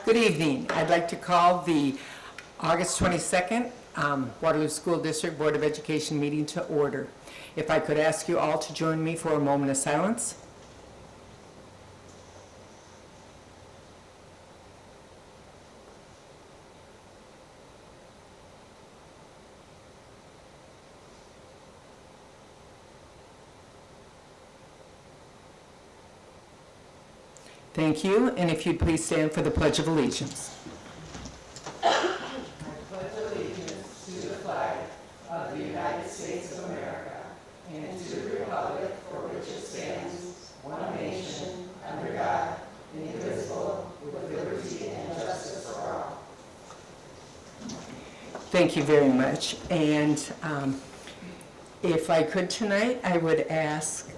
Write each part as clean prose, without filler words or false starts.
Good evening. I'd like to call the August 22nd Waterloo School District Board of Education meeting to order. If I could ask you all to join me for a moment of silence. Thank you, and if you'd please stand for the Pledge of Allegiance. Thank you very much. And if I could tonight, I would ask,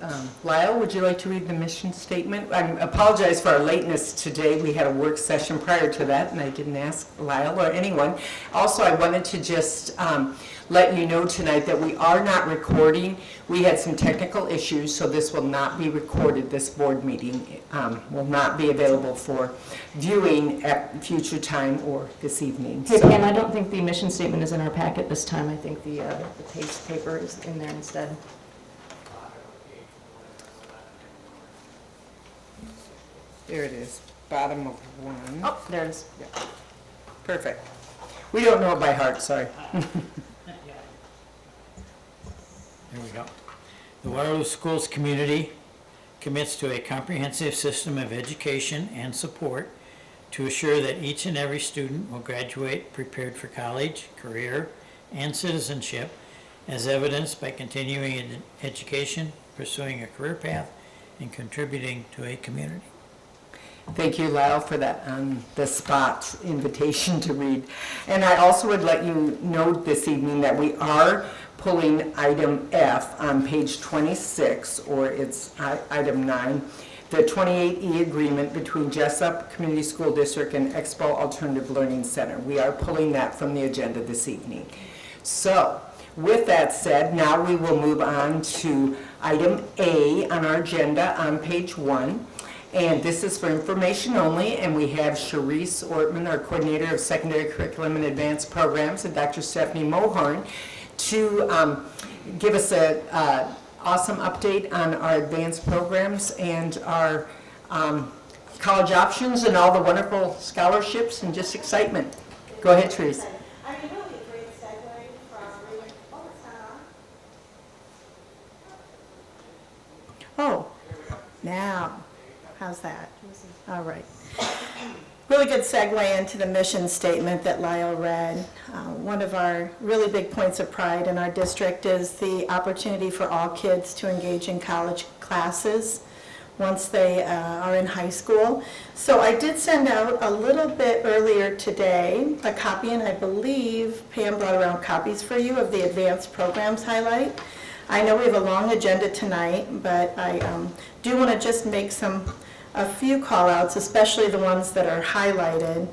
Lyle, would you like to read the mission statement? I apologize for our lateness today. We had a work session prior to that, and I didn't ask Lyle or anyone. Also, I wanted to just let you know tonight that we are not recording. We had some technical issues, so this will not be recorded. This board meeting will not be available for viewing at future time or this evening. Hey, Pam, I don't think the mission statement is in our packet this time. I think the paste paper is in there instead. There it is, bottom of one. Oh, there it is. Yeah. Perfect. We don't know it by heart, sorry. There we go. The Waterloo Schools community commits to a comprehensive system of education and support to assure that each and every student will graduate prepared for college, career, and citizenship, as evidenced by continuing in education, pursuing a career path, and contributing to a community. Thank you, Lyle, for that on-the-spot invitation to read. And I also would let you know this evening that we are pulling item F on page 26, or it's item 9, the 28E agreement between Jessup Community School District and Expo Alternative Learning Center. We are pulling that from the agenda this evening. So, with that said, now we will move on to item A on our agenda on page 1. And this is for information only, and we have Sharice Ortman, our Coordinator of Secondary Curriculum and Advanced Programs, and Dr. Stephanie Mohorn to give us an awesome update on our advanced programs and our college options and all the wonderful scholarships and just excitement. Go ahead, Sharice. I mean, really a great segue from reading. Oh, it's not on. Oh, now, how's that? All right. Really good segue into the mission statement that Lyle read. One of our really big points of pride in our district is the opportunity for all kids to engage in college classes once they are in high school. So I did send out a little bit earlier today a copy, and I believe Pam brought around copies for you of the advanced programs highlight. I know we have a long agenda tonight, but I do want to just make a few call-outs, especially the ones that are highlighted.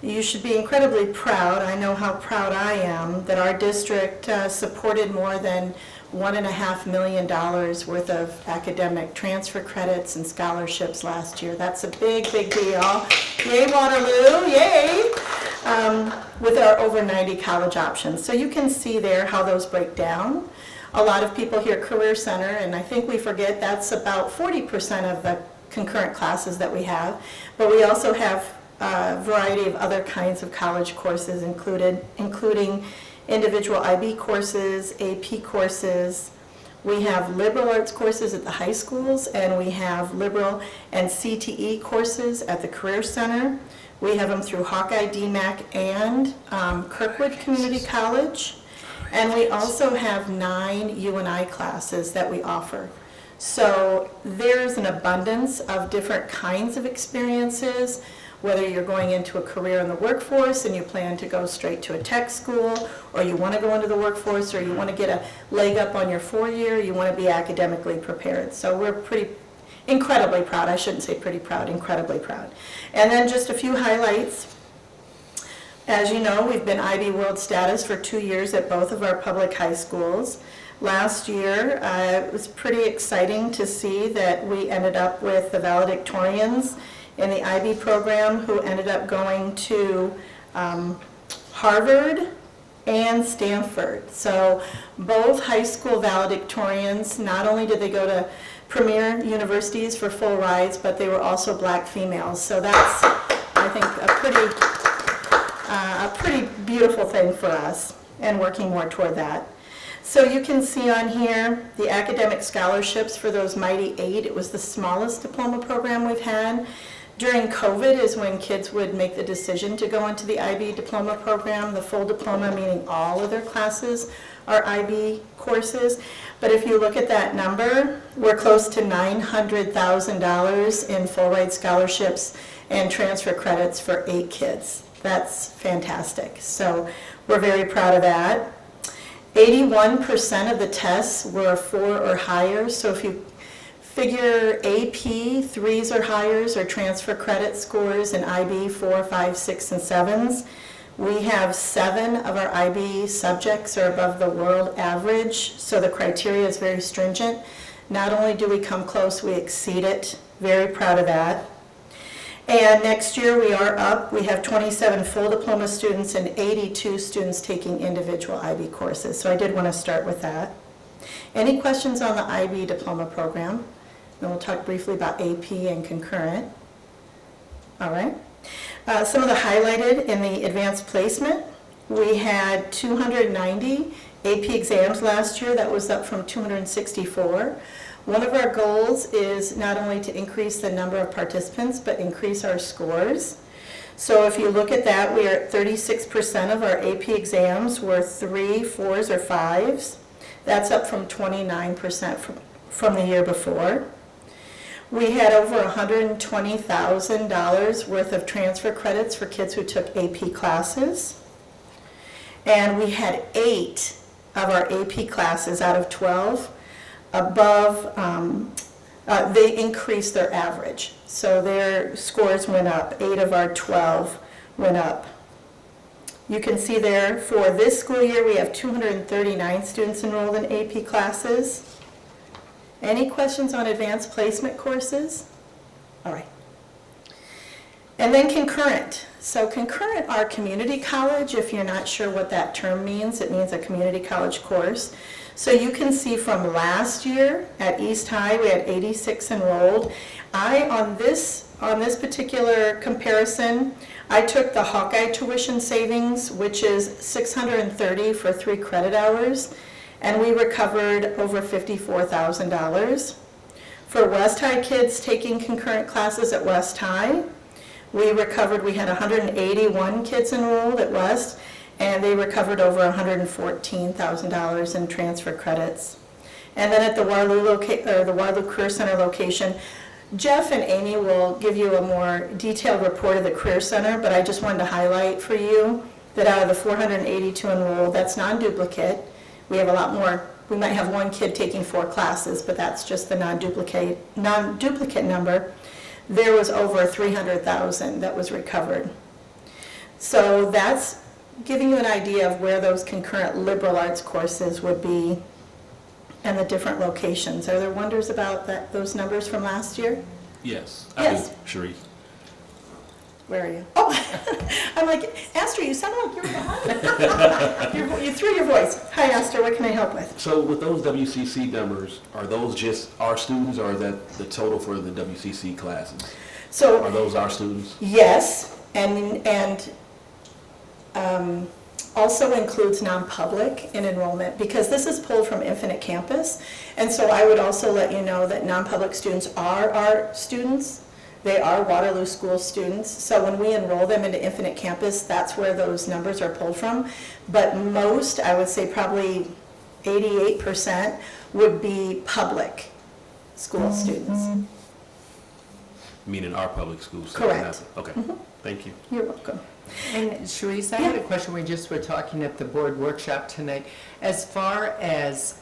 You should be incredibly proud. I know how proud I am that our district supported more than $1.5 million worth of academic transfer credits and scholarships last year. That's a big, big deal. Yay, Waterloo, yay! With our over 90 college options. So you can see there how those break down. A lot of people hear Career Center, and I think we forget that's about 40% of the concurrent classes that we have. But we also have a variety of other kinds of college courses including individual IB courses, AP courses. We have liberal arts courses at the high schools, and we have liberal and CTE courses at the Career Center. We have them through Hawkeye, DMAC, and Kirkwood Community College. And we also have 9 UNI classes that we offer. So there's an abundance of different kinds of experiences, whether you're going into a career in the workforce and you plan to go straight to a tech school, or you want to go into the workforce, or you want to get a leg up on your 4-year, you want to be academically prepared. So we're incredibly proud. I shouldn't say pretty proud, incredibly proud. And then just a few highlights. As you know, we've been IB World status for 2 years at both of our public high schools. Last year, it was pretty exciting to see that we ended up with the valedictorians in the IB program who ended up going to Harvard and Stanford. So both high school valedictorians, not only did they go to premier universities for full rides, but they were also black females. So that's, I think, a pretty beautiful thing for us, and working more toward that. So you can see on here the academic scholarships for those Mighty Eight. It was the smallest diploma program we've had. During COVID is when kids would make the decision to go into the IB diploma program. The full diploma, meaning all of their classes, are IB courses. But if you look at that number, we're close to $900,000 in full ride scholarships and transfer credits for 8 kids. That's fantastic. So we're very proud of that. 81% of the tests were 4 or higher. So if you figure AP, 3s or highers, or transfer credit scores, and IB 4, 5, 6, and 7s. We have 7 of our IB subjects are above the world average, so the criteria is very stringent. Not only do we come close, we exceed it. Very proud of that. And next year we are up. We have 27 full diploma students and 82 students taking individual IB courses. So I did want to start with that. Any questions on the IB diploma program? Then we'll talk briefly about AP and concurrent. All right. Some of the highlighted in the advanced placement, we had 290 AP exams last year. That was up from 264. One of our goals is not only to increase the number of participants, but increase our scores. So if you look at that, we are at 36% of our AP exams were 3, 4s, or 5s. That's up from 29% from the year before. We had over $120,000 worth of transfer credits for kids who took AP classes. And we had 8 of our AP classes out of 12 above, they increased their average. So their scores went up. 8 of our 12 went up. You can see there for this school year, we have 239 students enrolled in AP classes. Any questions on advanced placement courses? All right. And then concurrent. So concurrent are community college. If you're not sure what that term means, it means a community college course. So you can see from last year at East High, we had 86 enrolled. On this particular comparison, I took the Hawkeye tuition savings, which is $630 for 3 credit hours, and we recovered over $54,000. For West High kids taking concurrent classes at West High, we had 181 kids enrolled at West, and they recovered over $114,000 in transfer credits. And then at the Waterloo Career Center location, Jeff and Amy will give you a more detailed report of the Career Center, but I just wanted to highlight for you that out of the 482 enrolled, that's non-duplicate. We have a lot more. We might have 1 kid taking 4 classes, but that's just the non-duplicate number. There was over $300,000 that was recovered. So that's giving you an idea of where those concurrent liberal arts courses would be and the different locations. Are there wonders about those numbers from last year? Yes. Yes. Sheree. Where are you? Oh, I'm like, Astor, you sound like you're behind. You threw your voice. Hi, Astor, what can I help with? So with those WCC numbers, are those just our students, or is that the total for the WCC classes? So Are those our students? yes, and also includes non-public in enrollment, because this is pulled from Infinite Campus. And so I would also let you know that non-public students are our students. They are Waterloo School students. So when we enroll them into Infinite Campus, that's where those numbers are pulled from. But most, I would say probably 88%, would be public school students. Meaning our public schools? Correct. Okay, thank you. You're welcome. And Sharice, I had a question. We just were talking at the board workshop tonight. As far as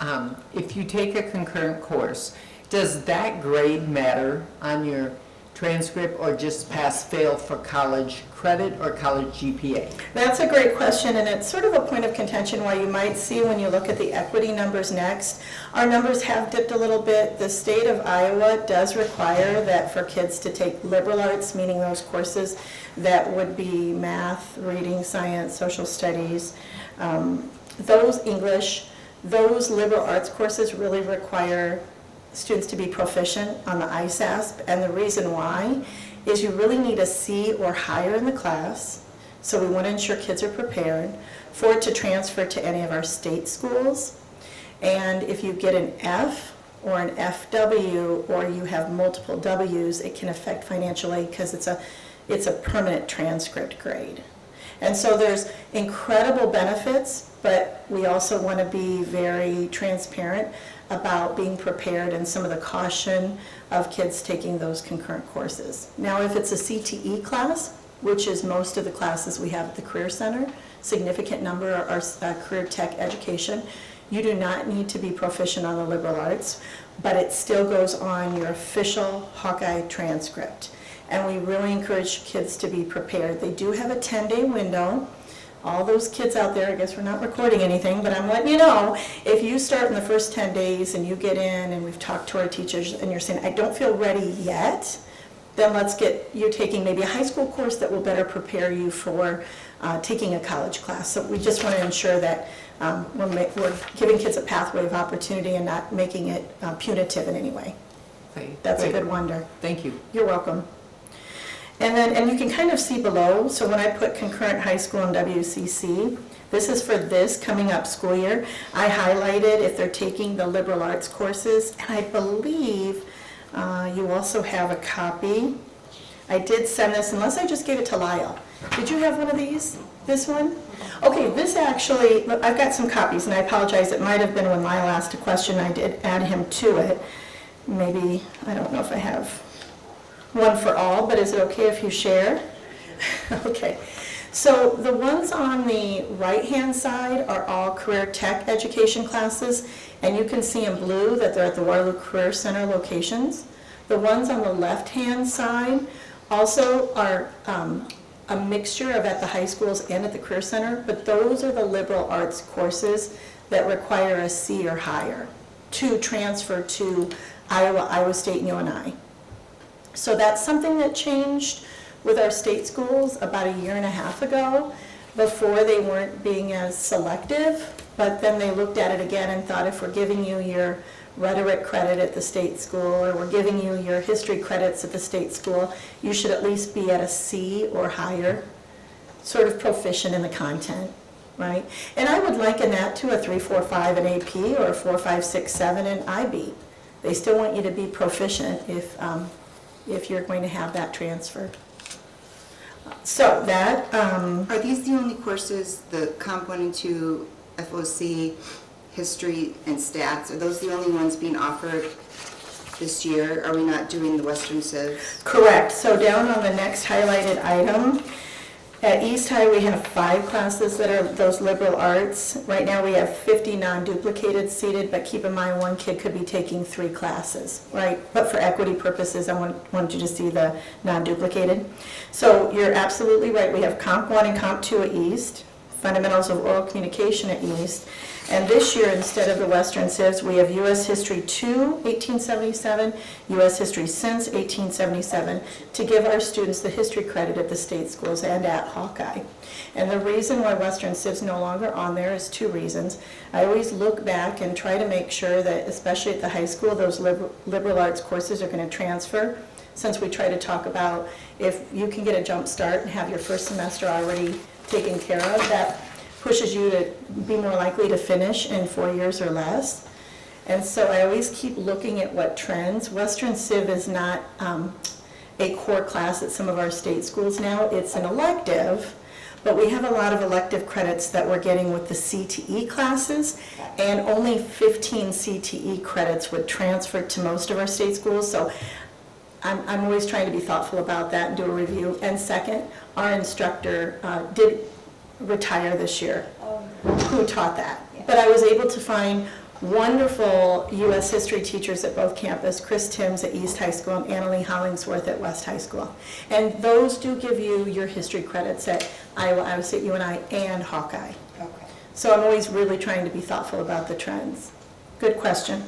if you take a concurrent course, does that grade matter on your transcript or just pass-fail for college credit or college GPA? That's a great question, and it's sort of a point of contention why you might see when you look at the equity numbers next. Our numbers have dipped a little bit. The state of Iowa does require that for kids to take liberal arts, meaning those courses that would be math, reading, science, social studies, those English, those liberal arts courses really require students to be proficient on the ISASP, and the reason why is you really need a C or higher in the class, so we want to ensure kids are prepared for it to transfer to any of our state schools. And if you get an F or an FW, or you have multiple Ws, it can affect financial aid because it's a permanent transcript grade. And so there's incredible benefits, but we also want to be very transparent about being prepared and some of the caution of kids taking those concurrent courses. Now, if it's a CTE class, which is most of the classes we have at the Career Center, significant number are career tech education, you do not need to be proficient on the liberal arts, but it still goes on your official Hawkeye transcript. And we really encourage kids to be prepared. They do have a 10-day window. All those kids out there, I guess we're not recording anything, but I'm letting you know, if you start in the first 10 days and you get in and we've talked to our teachers and you're saying, I don't feel ready yet, then let's get you taking maybe a high school course that will better prepare you for taking a college class. So we just want to ensure that we're giving kids a pathway of opportunity and not making it punitive in any way. Okay, That's a great. good wonder. Thank you. You're welcome. And you can kind of see below, so when I put concurrent high school and WCC, this is for this coming up school year. I highlighted if they're taking the liberal arts courses, and I believe you also have a copy. I did send this, unless I just gave it to Lyle. Did you have one of these? This one? Okay, this actually, look, I've got some copies, and I apologize, it might have been when Lyle asked a question, I did add him to it. Maybe, I don't know if I have one for all, but is it okay if you share? Okay. So the ones on the right-hand side are all career tech education classes, and you can see in blue that they're at the Waterloo Career Center locations. The ones on the left-hand side also are a mixture of at the high schools and at the Career Center, but those are the liberal arts courses that require a C or higher to transfer to Iowa, Iowa State, and UNI. So that's something that changed with our state schools about a year and a half ago. Before, they weren't being as selective, but then they looked at it again and thought, if we're giving you your rhetoric credit at the state school, or we're giving you your history credits at the state school, you should at least be at a C or higher, sort of proficient in the content, right? And I would liken that to a 3, 4, 5 in AP, or a 4, 5, 6, 7 in IB. They still want you to be proficient if you're going to have that transfer. So that, Are these the only courses, the Comp 1 and 2, FOC, history, and stats, are those the only ones being offered this year? Are we not doing the Western Civ? correct. So down on the next highlighted item, at East High, we have 5 classes that are those liberal arts. Right now, we have 50 non-duplicated seated, but keep in mind, one kid could be taking 3 classes, right? But for equity purposes, I wanted you to see the non-duplicated. So you're absolutely right. We have Comp 1 and Comp 2 at East, Fundamentals of Oral Communication at East. And this year, instead of the Western Civs, we have U.S. History 2, 1877, U.S. History since 1877, to give our students the history credit at the state schools and at Hawkeye. And the reason why Western Civs no longer on there is 2 reasons. I always look back and try to make sure that, especially at the high school, those liberal arts courses are going to transfer, since we try to talk about if you can get a jump start and have your first semester already taken care of, that pushes you to be more likely to finish in 4 years or less. And so I always keep looking at what trends. Western Civ is not a core class at some of our state schools now. It's an elective, but we have a lot of elective credits that we're getting with the CTE classes, and only 15 CTE credits would transfer to most of our state schools. So I'm always trying to be thoughtful about that and do a review. And second, our instructor did retire this year, who taught that. But I was able to find wonderful U.S. history teachers at both campus, Chris Timms at East High School and Annalee Hollingsworth at West High School. And those do give you your history credits at Iowa State UNI and Hawkeye. Okay. So I'm always really trying to be thoughtful about the trends. Good question.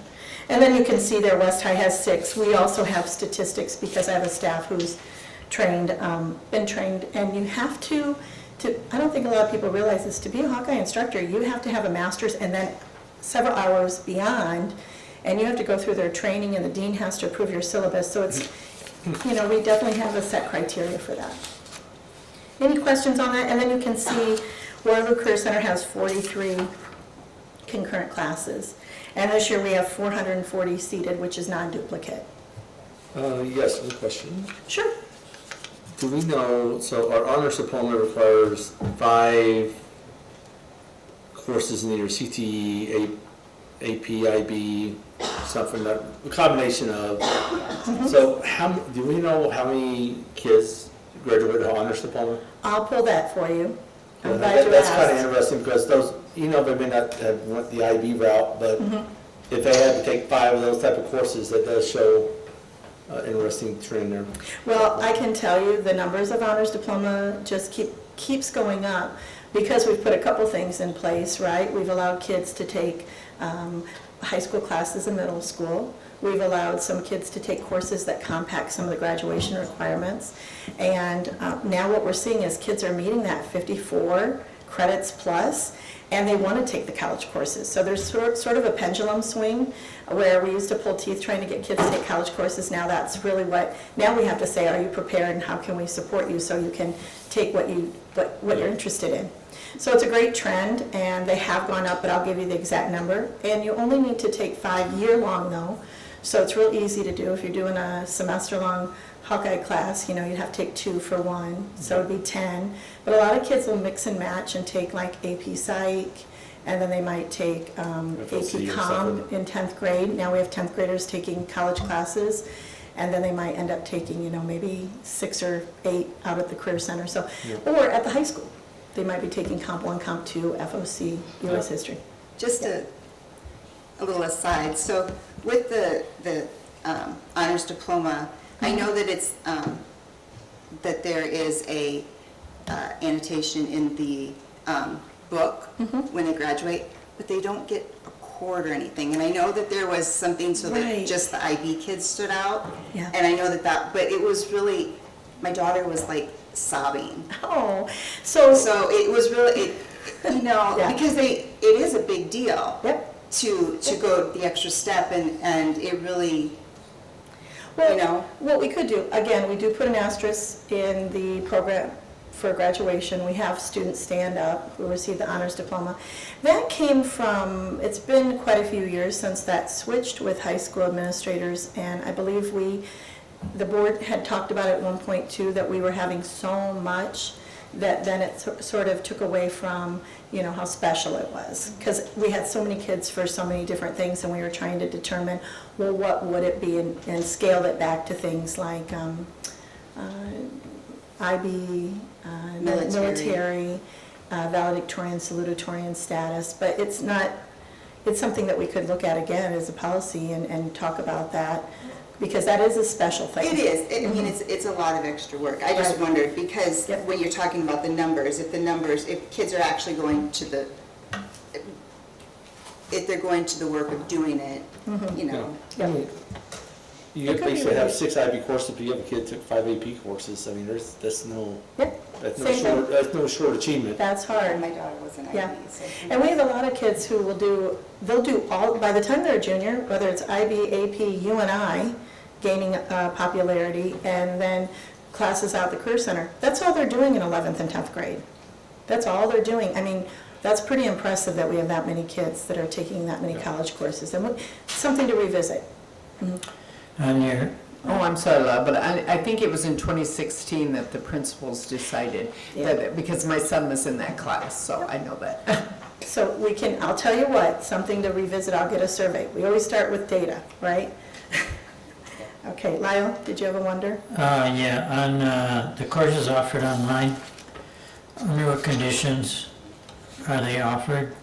And then you can see there West High has 6. We also have statistics because I have a staff who's trained, been trained, and you have to, I don't think a lot of people realize this, to be a Hawkeye instructor, you have to have a master's and then several hours beyond, and you have to go through their training, and the dean has to approve your syllabus. So it's, we definitely have a set criteria for that. Any questions on that? And then you can see Waterloo Career Center has 43 concurrent classes. And this year we have 440 seated, which is non-duplicate. Yes, one question. Sure. Do we know, so our honors diploma requires 5 courses in either CTE, AP, IB, something, that a combination of. So do we know how many kids graduate with honors diploma? I'll pull that for you. I'm Yeah, glad you That's kind of asked. interesting because those, they may not have went the IB route, but if they had to take 5 of those type of courses, that does show interesting trend there. Well, I can tell you the numbers of honors diploma just keeps going up because we've put a couple things in place, right? We've allowed kids to take high school classes in middle school. We've allowed some kids to take courses that compact some of the graduation requirements. And now what we're seeing is kids are meeting that 54 credits plus, and they want to take the college courses. So there's sort of a pendulum swing where we used to pull teeth trying to get kids to take college courses. Now that's really now we have to say, are you prepared and how can we support you so you can take what you're interested in. So it's a great trend, and they have gone up, but I'll give you the exact number. And you only need to take 5 year-long though, so it's real easy to do. If you're doing a semester-long Hawkeye class, you'd have to take 2 for 1, so it'd be 10. But a lot of kids will mix and match and take like AP Psych, and then they might take FLC AP or Com something. in 10th grade. Now we have 10th graders taking college classes, and then they might end up taking, maybe 6 or 8 out at the Career Center. So, or at the high school, they might be taking Comp 1, Comp 2, FOC, US History. Just a little aside, so with the honors diploma, I know that it's, that there is a annotation in the book when they graduate, but they don't get a cord or anything. And I know that there was something so that Right. just the IB kids stood out. Yeah. And I know that, but it was really, my daughter was like sobbing. Oh, so, So it was really, Yeah. because it is a big deal. yep. To go the extra step, and it really, Well, what we could do, again, we do put an asterisk in the program for graduation. We have students stand up who receive the honors diploma. That came from, it's been quite a few years since that switched with high school administrators, and I believe the board had talked about at one point too, that we were having so much that then it sort of took away from, how special it was. Because we had so many kids for so many different things, and we were trying to determine, well, what would it be, and scaled it back to things like IB, military, valedictorian, salutatorian status. But it's something that we could look at again as a policy and talk about that, because that is a special thing. it is, I mean, it's a lot of extra work. I just Right. wondered, because Yep. when you're talking about the numbers, if kids are actually going to if they're going to the work of doing it, Yeah. You It could be basically have really- 6 IB courses, but you have a kid that took 5 AP courses. I mean, that's no Yep, Same thing. short achievement. That's hard. my daughter was an IB, Yeah. so. And we have a lot of kids who they'll do all, by the time they're a junior, whether it's IB, AP, UNI, gaining popularity, and then classes out at the Career Center. That's all they're doing in 11th and 10th grade. That's all they're doing. I mean, that's pretty impressive that we have that many kids that are taking that many college courses. And something to revisit. On your, Oh, I'm sorry, Lau, but I think it was in 2016 that the principals decided, that because my son was in that class, so I know that. So I'll tell you what, something to revisit, I'll get a survey. We always start with data, right? Okay, Lyle, did you have a wonder? on the courses offered online, under what conditions are they offered?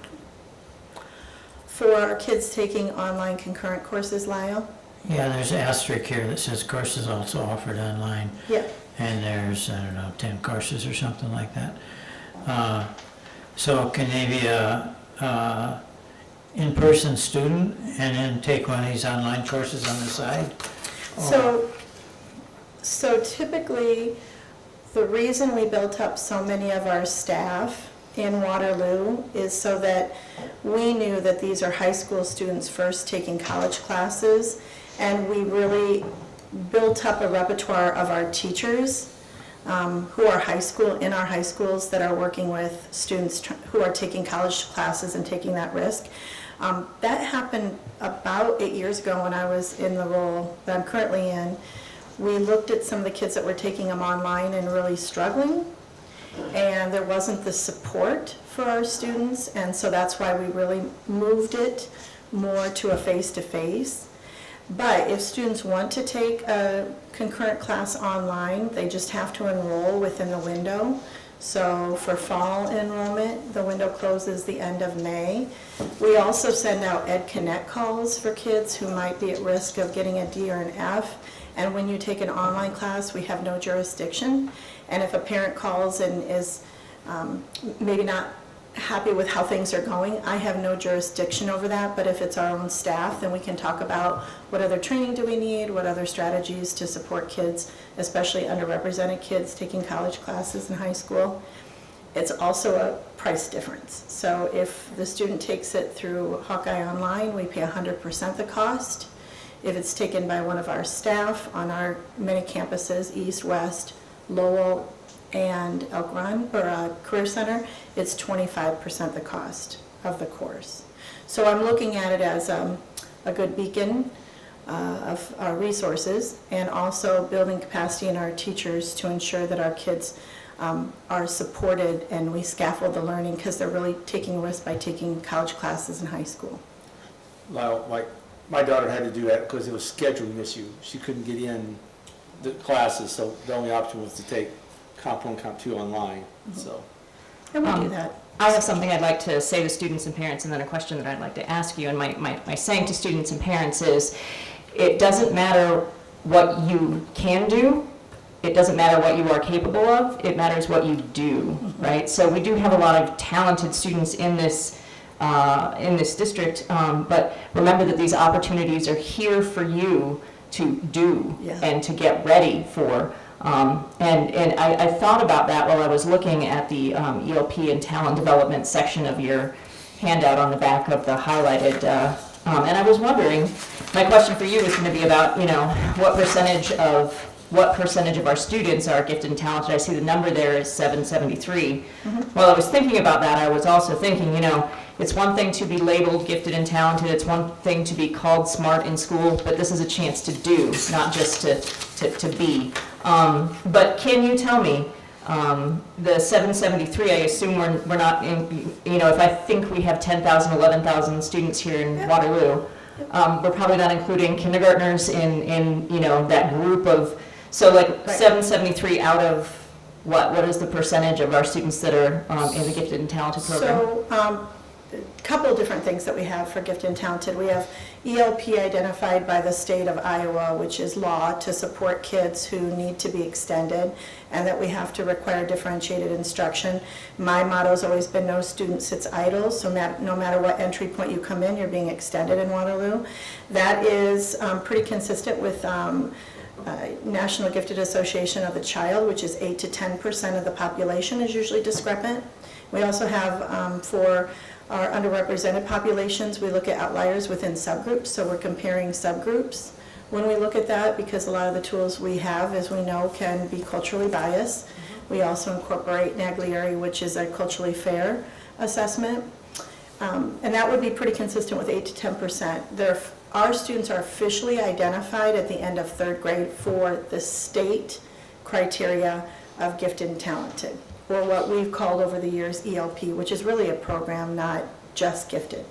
for our kids taking online concurrent courses, Lyle? Yeah, there's an asterisk here that says courses also offered online. Yeah. And there's, I don't know, 10 courses or something like that. So can they be a in-person student and then take one of these online courses on the side? So typically, the reason we built up so many of our staff in Waterloo is so that we knew that these are high school students first taking college classes, and we really built up a repertoire of our teachers who are in our high schools that are working with students who are taking college classes and taking that risk. That happened about 8 years ago when I was in the role that I'm currently in. We looked at some of the kids that were taking them online and really struggling, and there wasn't the support for our students, and so that's why we really moved it more to a face-to-face. But if students want to take a concurrent class online, they just have to enroll within the window. So for fall enrollment, the window closes the end of May. We also send out Ed Connect calls for kids who might be at risk of getting a D or an F. And when you take an online class, we have no jurisdiction. And if a parent calls and is maybe not happy with how things are going, I have no jurisdiction over that. But if it's our own staff, then we can talk about what other training do we need, what other strategies to support kids, especially underrepresented kids taking college classes in high school. It's also a price difference. So if the student takes it through Hawkeye Online, we pay 100% the cost. If it's taken by one of our staff on our many campuses, East, West, Lowell, and Elk Run, or Career Center, it's 25% the cost of the course. So I'm looking at it as a good beacon of our resources, and also building capacity in our teachers to ensure that our kids are supported and we scaffold the learning, because they're really taking a risk by taking college classes in high school. Lyle, my daughter had to do that because it was scheduling issue. She couldn't get in the classes, so the only option was to take Comp 1, Comp 2 online, so. And we do that. I have something I'd like to say to students and parents, and then a question that I'd like to ask you. And my saying to students and parents is, it doesn't matter what you can do, it doesn't matter what you are capable of, it matters what you do, right? So we do have a lot of talented students in this district, but remember that these opportunities are here for you to do and to get ready for. And I thought about that while I was looking at the ELP and talent development section of your handout on the back of the highlighted, and I was wondering, my question for you is going to be about, what percentage of our students are gifted and talented. I see the number there is 773. While I was thinking about that, I was also thinking, it's one thing to be labeled gifted and talented, it's one thing to be called smart in school, but this is a chance to do, not just to be. But can you tell me, the 773, I assume we're not in, if I think we have 10,000, 11,000 students here in Waterloo, we're probably not including kindergartners in that group of, so like 773 out of what is the percentage of our students that are in the gifted and talented program? So, a couple of different things that we have for gifted and talented. We have ELP identified by the state of Iowa, which is law to support kids who need to be extended, and that we have to require differentiated instruction. My motto has always been no student sits idle, so no matter what entry point you come in, you're being extended in Waterloo. That is pretty consistent with National Gifted Association of the Child, which is 8 to 10% of the population is usually discrepant. We also have for our underrepresented populations, we look at outliers within subgroups, so we're comparing subgroups when we look at that, because a lot of the tools we have, as we know, can be culturally biased. We also incorporate Naglieri, which is a culturally fair assessment, and that would be pretty consistent with 8 to 10%. Our students are officially identified at the end of third grade for the state criteria of gifted and talented, or what we've called over the years ELP, which is really a program, not just gifted.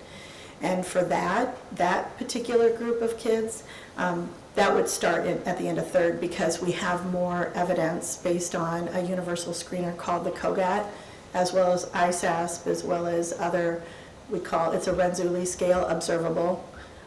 And for that particular group of kids, that would start at the end of third, because we have more evidence based on a universal screener called the COGAT, as well as ISASP, as well as other it's a Renzulli scale, observable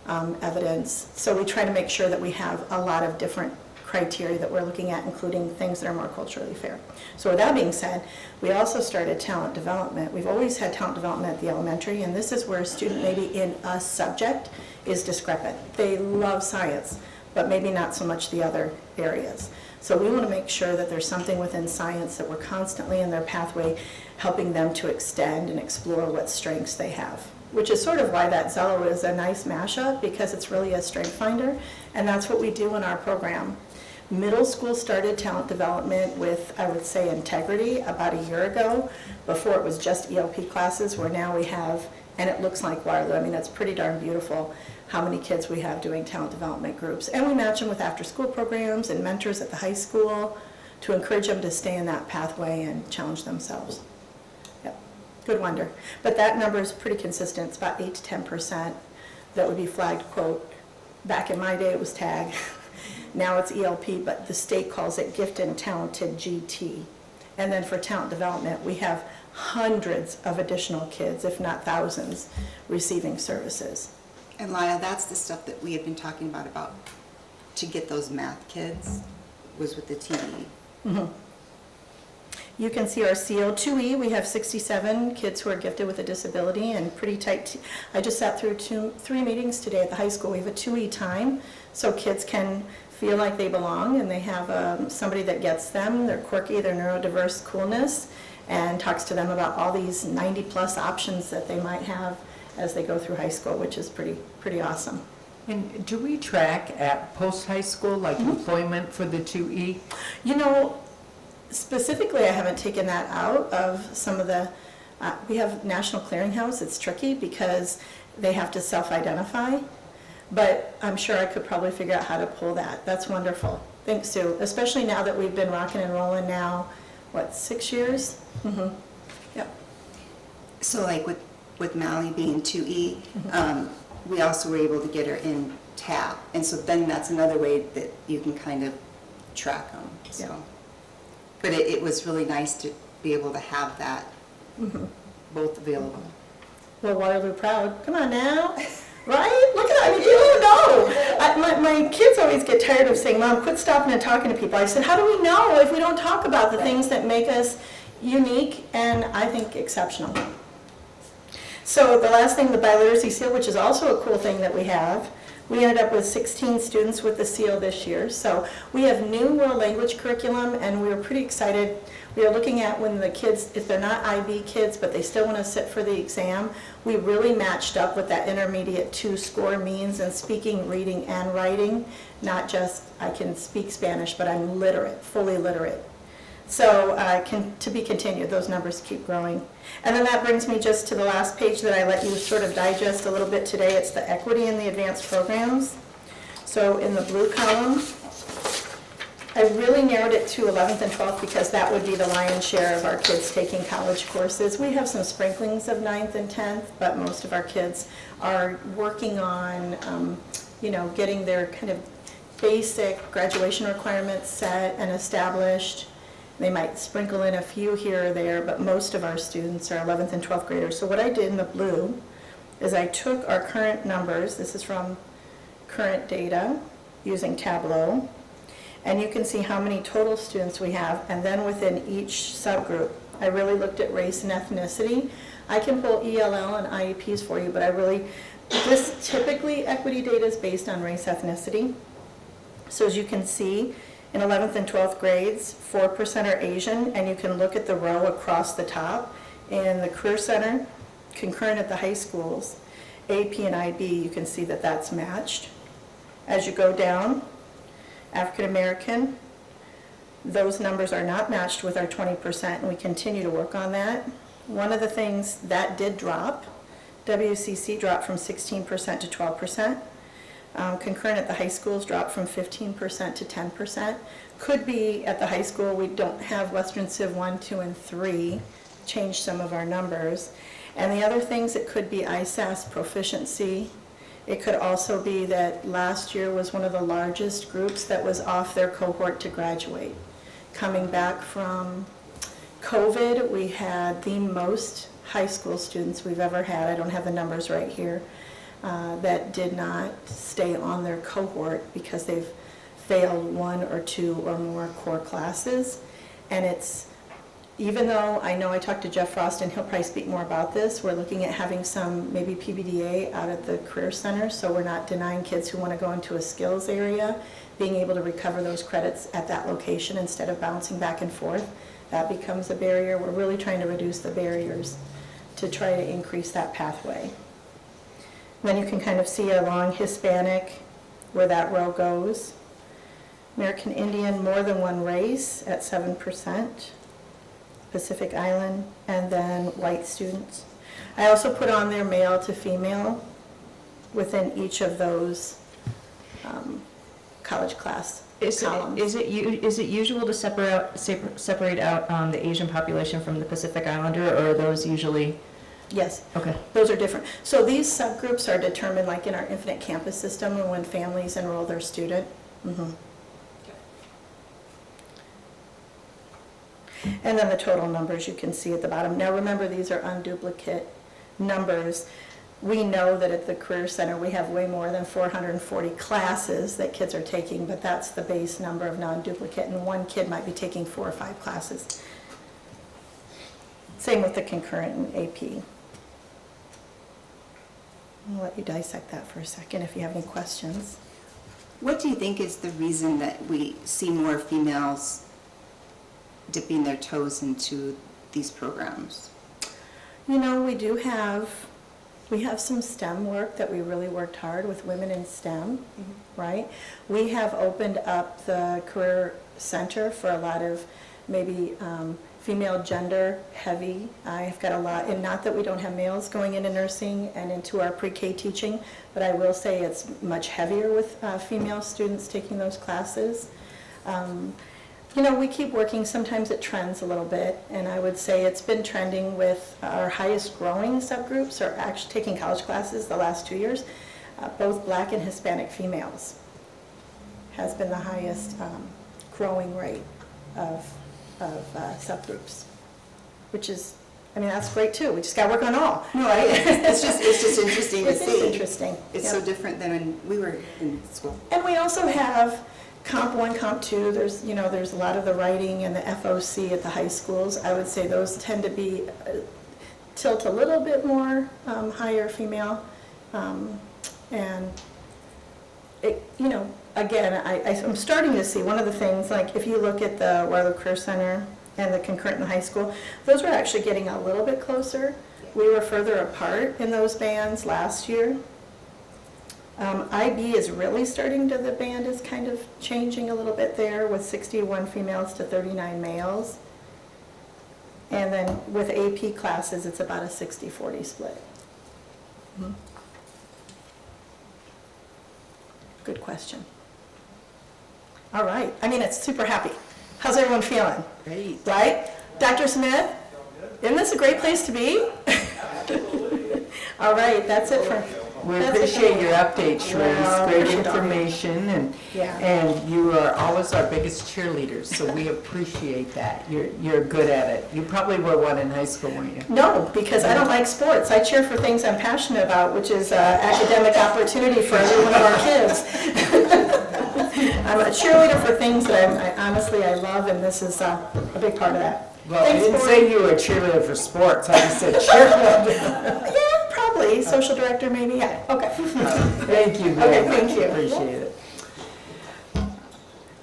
evidence. So we try to make sure that we have a lot of different criteria that we're looking at, including things that are more culturally fair. So with that being said, we also started talent development. We've always had talent development at the elementary, and this is where a student maybe in a subject is discrepant. They love science, but maybe not so much the other areas. So we want to make sure that there's something within science that we're constantly in their pathway helping them to extend and explore what strengths they have, which is sort of why that Zello is a nice mashup, because it's really a strength finder, and that's what we do in our program. Middle school started talent development with, I would say, integrity about a year ago. Before it was just ELP classes, where now we have, and it looks like Waterloo, I mean, that's pretty darn beautiful, how many kids we have doing talent development groups. And we match them with after-school programs and mentors at the high school to encourage them to stay in that pathway and challenge themselves. Yep, good wonder. But that number is pretty consistent. It's about 8 to 10% that would be flagged, quote, back in my day it was TAG. Now it's ELP, but the state calls it Gifted and Talented GT. And then for talent development, we have hundreds of additional kids, if not thousands, receiving services. And Lyle, that's the stuff that we had been talking about to get those math kids, was with the TE. You can see our CO2E, we have 67 kids who are gifted with a disability and pretty tight. I just sat through 3 meetings today at the high school. We have a 2E time, so kids can feel like they belong, and they have somebody that gets them, their quirky, their neurodiverse coolness, and talks to them about all these 90-plus options that they might have as they go through high school, which is pretty awesome. And do we track at post-high school, like employment for the 2E? You know, specifically, I haven't taken that out of some of the, we have National Clearinghouse. It's tricky because they have to self-identify, but I'm sure I could probably figure out how to pull that. That's wonderful. Thanks, Sue, especially now that we've been rocking and rolling now, what, 6 years? Yep. So like with Mally being 2E, we also were able to get her in TAP. And so then that's another way that you can kind of track them, so. Yeah. But it was really nice to be able to have that both available. Well, Waterloo proud. Come on now. Right? Look at that. I mean, you don't know. My kids always get tired of saying, Mom, quit stopping and talking to people. I said, how do we know if we don't talk about the things that make us unique and, I think, exceptional? So the last thing, the biliteracy seal, which is also a cool thing that we have. We ended up with 16 students with the seal this year. So we have new world language curriculum, and we were pretty excited. We are looking at when the kids, if they're not IB kids, but they still want to sit for the exam, we really matched up what that intermediate 2 score means in speaking, reading, and writing. Not just I can speak Spanish, but I'm literate, fully literate. So to be continued, those numbers keep growing. And then that brings me just to the last page that I let you sort of digest a little bit today. It's the equity in the advanced programs. So in the blue column, I really narrowed it to 11th and 12th because that would be the lion's share of our kids taking college courses. We have some sprinklings of 9th and 10th, but most of our kids are working on, getting their kind of basic graduation requirements set and established. They might sprinkle in a few here or there, but most of our students are 11th and 12th graders. So what I did in the blue is I took our current numbers, this is from current data using Tableau, and you can see how many total students we have, and then within each subgroup, I really looked at race and ethnicity. I can pull ELL and IEPs for you, but this typically equity data is based on race ethnicity. So as you can see, in 11th and 12th grades, 4% are Asian, and you can look at the row across the top. In the Career Center, concurrent at the high schools, AP and IB, you can see that that's matched. As you go down, African American, those numbers are not matched with our 20%, and we continue to work on that. One of the things that did drop, WCC dropped from 16% to 12%. Concurrent at the high schools dropped from 15% to 10%. Could be at the high school we don't have Western Civ 1, 2, and 3, change some of our numbers. And the other things, it could be ISAS proficiency. It could also be that last year was one of the largest groups that was off their cohort to graduate. Coming back from COVID, we had the most high school students we've ever had, I don't have the numbers right here, that did not stay on their cohort because they've failed one or two or more core classes. And it's, even though I know I talked to Jeff Frost, and he'll probably speak more about this, we're looking at having some maybe PBDA out at the Career Center, so we're not denying kids who want to go into a skills area being able to recover those credits at that location instead of bouncing back and forth. That becomes a barrier. We're really trying to reduce the barriers to try to increase that pathway. Then you can kind of see along Hispanic where that row goes. American Indian, more than one race at 7%. Pacific Island, and then white students. I also put on there male to female within each of those college class columns. Is it usual to separate out the Asian population from the Pacific Islander, or are those usually? Yes. Okay. Those are different. So these subgroups are determined like in our Infinite Campus system and when families enroll their student. Mhm. And then the total numbers you can see at the bottom. Now remember, these are unduplicate numbers. We know that at the Career Center we have way more than 440 classes that kids are taking, but that's the base number of non-duplicate, and one kid might be taking 4 or 5 classes. Same with the concurrent and AP. I'll let you dissect that for a second if you have any questions. What do you think is the reason that we see more females dipping their toes into these programs? You know, we have some STEM work that we really worked hard with women in STEM, right? We have opened up the Career Center for a lot of maybe female gender heavy. I've got a lot, and not that we don't have males going into nursing and into our pre-K teaching, but I will say it's much heavier with female students taking those classes. You know, we keep working, sometimes it trends a little bit, and I would say it's been trending with our highest growing subgroups are actually taking college classes the last 2 years. Both Black and Hispanic females has been the highest growing rate of subgroups, which is, I mean, that's great too. We just got to work on all. No, it's just interesting to It see. is interesting. It's Yep. so different than when we were in school. And we also have Comp 1, Comp 2, there's a lot of the writing and the FOC at the high schools. I would say those tend to be, tilt a little bit more higher female. And it, again, I'm starting to see one of the things, like if you look at the Waterloo Career Center and the concurrent in high school, those were actually getting a little bit closer. We were further apart in those bands last year. IB is really starting to, the band is kind of changing a little bit there with 61 females to 39 males. And then with AP classes, it's about a 60-40 split. Mm-hmm. Good question. All right, I mean, it's super happy. How's everyone feeling? Great. Right? Dr. Smith, isn't this a great place to be? All right, that's it for... We That's it. appreciate your update, Sharice. Well, Great appreciate all. information, Yeah. and you are always our biggest cheerleaders, so we appreciate that. You're good at it. You probably were one in high school, weren't you? No, because I don't like sports. I cheer for things I'm passionate about, which is academic opportunity for every one of our kids. I'm a cheerleader for things that I love, and this is a big part of that. Well, I Thanks, didn't Board. say you were a cheerleader for sports, I just said cheerleader. Yeah, probably. Social director, maybe, yeah. Okay. Thank you very Okay, much. thank you. Appreciate it.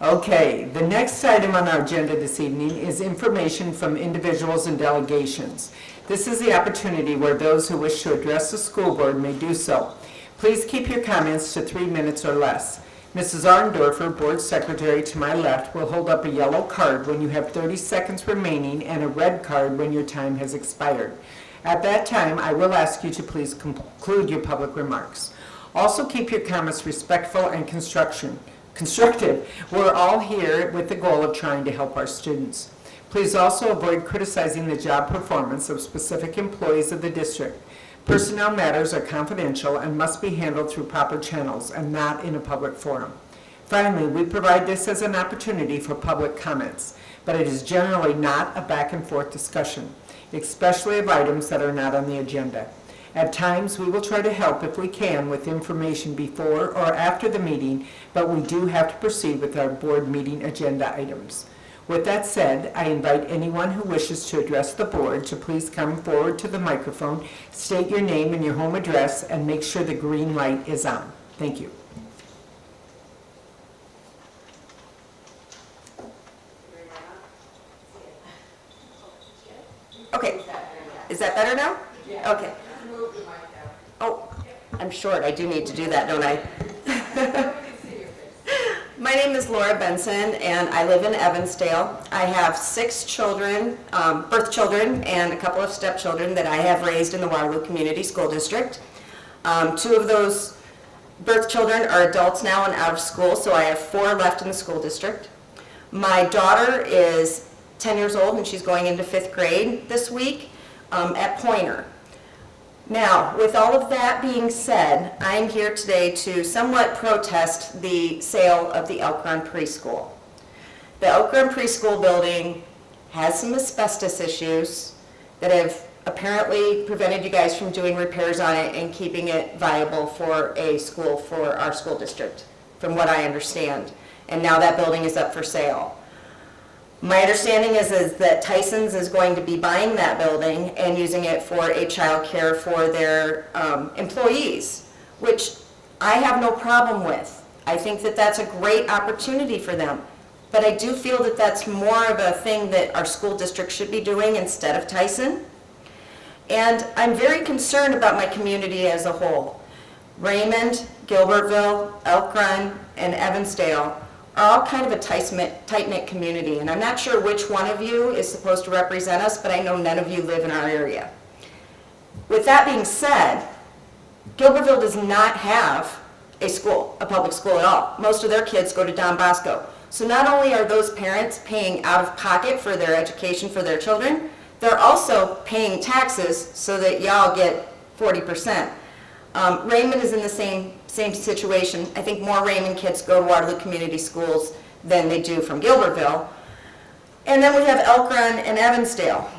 Okay, the next item on our agenda this evening is information from individuals and delegations. This is the opportunity where those who wish to address the school board may do so. Please keep your comments to 3 minutes or less. Mrs. Arndorfer, board secretary to my left, will hold up a yellow card when you have 30 seconds remaining and a red card when your time has expired. At that time, I will ask you to please conclude your public remarks. Also, keep your comments respectful and constructive. We're all here with the goal of trying to help our students. Please also avoid criticizing the job performance of specific employees of the district. Personnel matters are confidential and must be handled through proper channels and not in a public forum. Finally, we provide this as an opportunity for public comments, but it is generally not a back and forth discussion. especially of items that are not on the agenda. At times, we will try to help if we can with information before or after the meeting, but we do have to proceed with our board meeting agenda items. With that said, I invite anyone who wishes to address the board to please come forward to the microphone, state your name and your home address, and make sure the green light is on. Thank you. Okay, is that better now? Okay. Oh, I'm short, I do need to do that, don't I? My name is Laura Benson, and I live in Evansdale. I have 6 children, birth children, and a couple of stepchildren that I have raised in the Waterloo Community School District. 2 of those birth children are adults now and out of school, so I have 4 left in the school district. My daughter is 10 years old, and she's going into 5th grade this week at Poynter. Now, with all of that being said, I'm here today to somewhat protest the sale of the Elk Run Preschool. The Elk Run Preschool building has some asbestos issues that have apparently prevented you guys from doing repairs on it and keeping it viable for a school for our school district, from what I understand. And now that building is up for sale. My understanding is that Tyson's is going to be buying that building and using it for a child care for their employees, which I have no problem with. I think that that's a great opportunity for them. But I do feel that that's more of a thing that our school district should be doing instead of Tyson. And I'm very concerned about my community as a whole. Raymond, Gilbertville, Elk Run, and Evansdale are all kind of a tight-knit community, and I'm not sure which one of you is supposed to represent us, but I know none of you live in our area. With that being said, Gilbertville does not have a school, a public school at all. Most of their kids go to Don Bosco. So not only are those parents paying out of pocket for their education for their children, they're also paying taxes so that y'all get 40%. Raymond is in the same situation. I think more Raymond kids go to Waterloo Community Schools than they do from Gilbertville. And then we have Elk Run and Evansdale.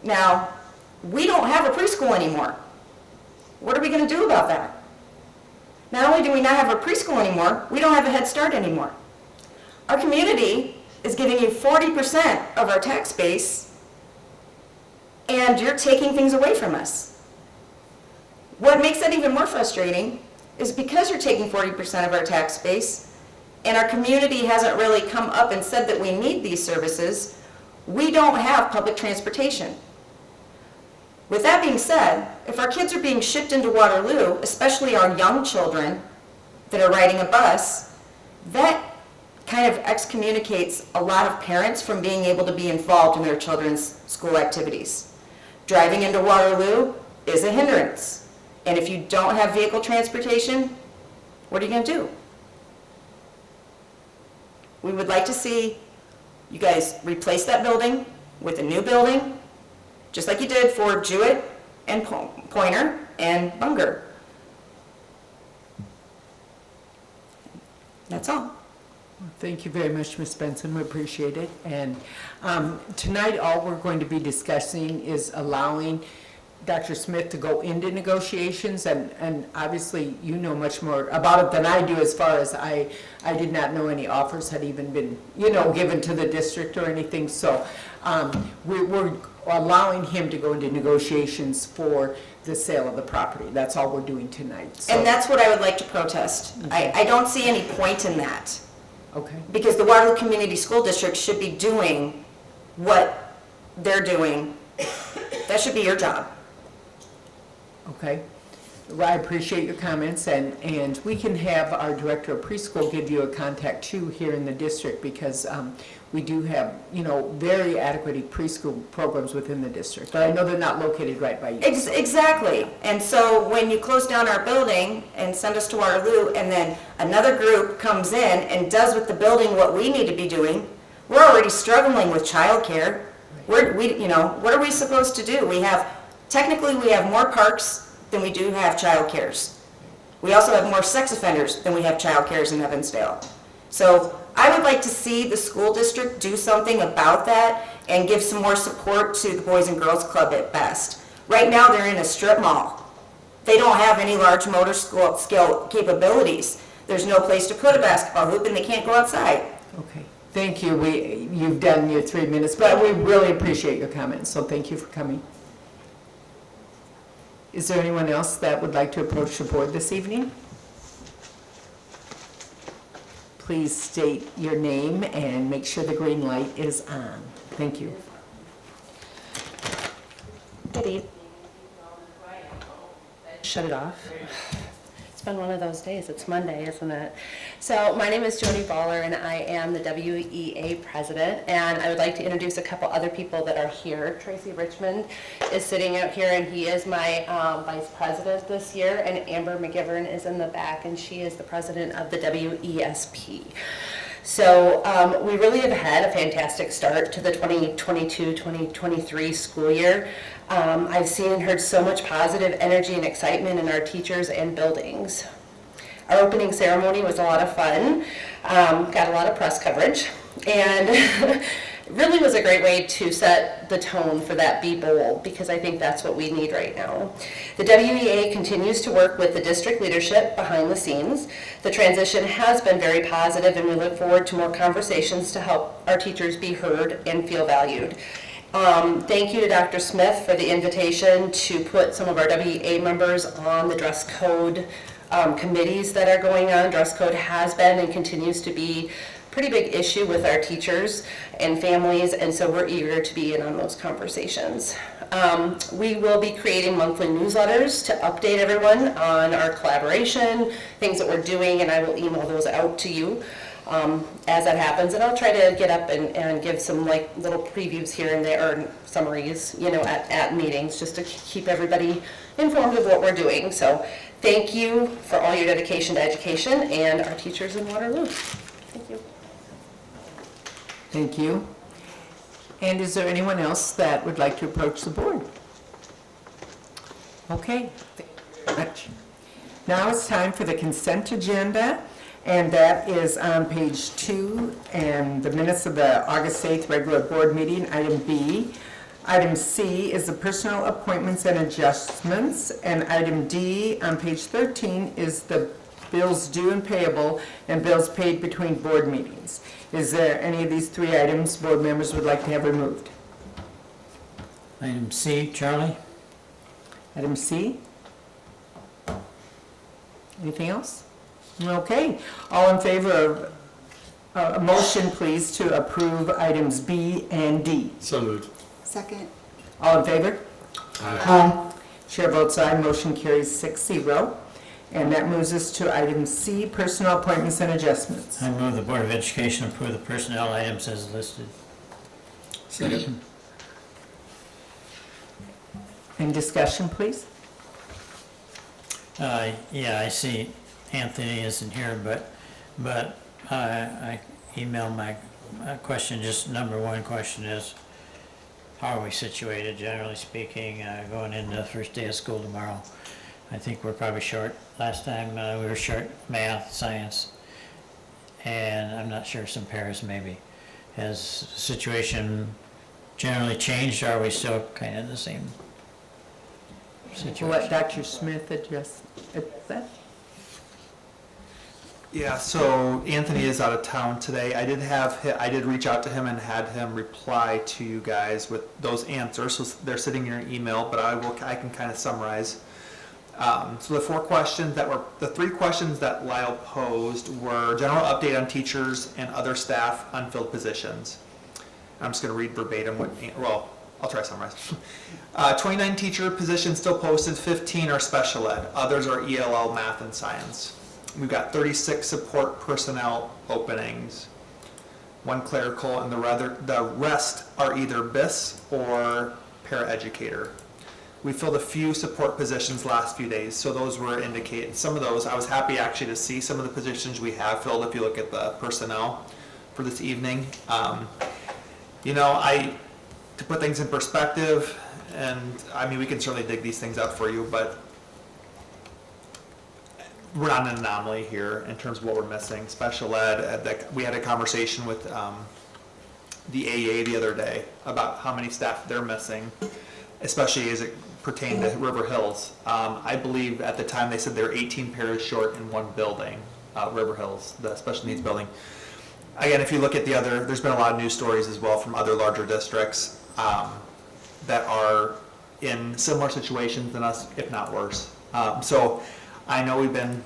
Now, we don't have a preschool anymore. What are we going to do about that? Not only do we not have a preschool anymore, we don't have a Head Start anymore. Our community is giving you 40% of our tax base, and you're taking things away from us. What makes that even more frustrating is because you're taking 40% of our tax base, and our community hasn't really come up and said that we need these services, we don't have public transportation. With that being said, if our kids are being shipped into Waterloo, especially our young children that are riding a bus, that kind of excommunicates a lot of parents from being able to be involved in their children's school activities. Driving into Waterloo is a hindrance. And if you don't have vehicle transportation, what are you going to do? We would like to see you guys replace that building with a new building, just like you did for Jewett and Poynter and Bunger. That's all. Thank you very much, Ms. Benson. We appreciate it. And tonight, all we're going to be discussing is allowing Dr. Smith to go into negotiations, and obviously you know much more about it than I do, as far as I did not know any offers had even been, given to the district or anything. So we're allowing him to go into negotiations for the sale of the property. That's all we're doing tonight. So. And that's what I would like to protest. Okay. I don't see any point in that. Okay. Because the Waterloo Community School District should be doing what they're doing. That should be your job. Okay. Well, I appreciate your comments, and we can have our director of preschool give you a contact too here in the district, because we do have, very adequate preschool programs within the district, but I know they're not located right by you. Exactly. And so when you close down our building and send us to Waterloo, and then another group comes in and does with the building what we need to be doing, we're already struggling with childcare. What are we supposed to do? Technically, we have more parks than we do have child cares. We also have more sex offenders than we have child cares in Evansdale. So I would like to see the school district do something about that and give some more support to the Boys and Girls Club at best. Right now, they're in a strip mall. They don't have any large motor skill capabilities. There's no place to put a basketball hoop, and they can't go outside. Okay, thank you. You've done your 3 minutes, but we really appreciate your comments, so thank you for coming. Is there anyone else that would like to approach the board this evening? Please state your name and make sure the green light is on. Thank you. Good evening. Shut it off. It's been one of those days. It's Monday, isn't it? So my name is Jody Baller, and I am the WEA president. And I would like to introduce a couple other people that are here. Tracy Richmond is sitting out here, and he is my vice president this year. And Amber McGivern is in the back, and she is the president of the WESP. So we really have had a fantastic start to the 2022-2023 school year. I've seen and heard so much positive energy and excitement in our teachers and buildings. Our opening ceremony was a lot of fun, got a lot of press coverage, and really was a great way to set the tone for that Be Bold, because I think that's what we need right now. The WEA continues to work with the district leadership behind the scenes. The transition has been very positive, and we look forward to more conversations to help our teachers be heard and feel valued. Thank you to Dr. Smith for the invitation to put some of our WEA members on the dress code committees that are going on. Dress code has been and continues to be a pretty big issue with our teachers and families, and so we're eager to be in on those conversations. We will be creating monthly newsletters to update everyone on our collaboration, things that we're doing, and I will email those out to you as that happens. And I'll try to get up and give some like little previews here and there, or summaries, you know, at meetings, just to keep everybody informed of what we're doing. So thank you for all your dedication to education and our teachers in Waterloo. Thank you. Thank you. And is there anyone else that would like to approach the board? Okay, thank you very much. Now it's time for the consent agenda, and that is on page 2, and the minutes of the August 8th regular board meeting, item B. Item C is the personnel appointments and adjustments, and item D on page 13 is the bills due and payable and bills paid between board meetings. Is there any of these 3 items board members would like to have removed? Item C, Charlie? Item C? Anything else? Okay, all in favor of a motion, please, to approve items B and D. So moved. Second. All in favor? Aye. Chair votes aye, motion carries 6-0. And that moves us to item C, personnel appointments and adjustments. I move the Board of Education approve the personnel items as listed. Second. Mm-hmm. Any discussion, please? Yeah, I see Anthony isn't here, but I emailed my question, just number one question is, how are we situated, generally speaking, going into the first day of school tomorrow? I think we're probably short. Last time we were short math, science, and I'm not sure some pairs maybe. Has the situation generally changed, or are we still kind of in the same situation? We'll let Dr. Smith address that. Yeah, so Anthony is out of town today. I did reach out to him and had him reply to you guys with those answers. So they're sitting in your email, but I can kind of summarize. So the 3 questions that Lyle posed were general update on teachers and other staff unfilled positions. I'm just going to read verbatim I'll try to summarize. 29 teacher positions still posted, 15 are special ed. Others are ELL, math, and science. We've got 36 support personnel openings, 1 clerical, and the rest are either BIS or paraeducator. We filled a few support positions last few days, so those were indicated. Some of those, I was happy actually to see some of the positions we have filled if you look at the personnel for this evening. To put things in perspective, and I mean, we can certainly dig these things up for you, but we're not an anomaly here in terms of what we're missing. Special ed, we had a conversation with the AA the other day about how many staff they're missing, especially as it pertained to River Hills. I believe at the time they said they were 18 pairs short in one building, River Hills, the special needs building. Again, if you look at there's been a lot of news stories as well from other larger districts that are in similar situations than us, if not worse. So I know we've been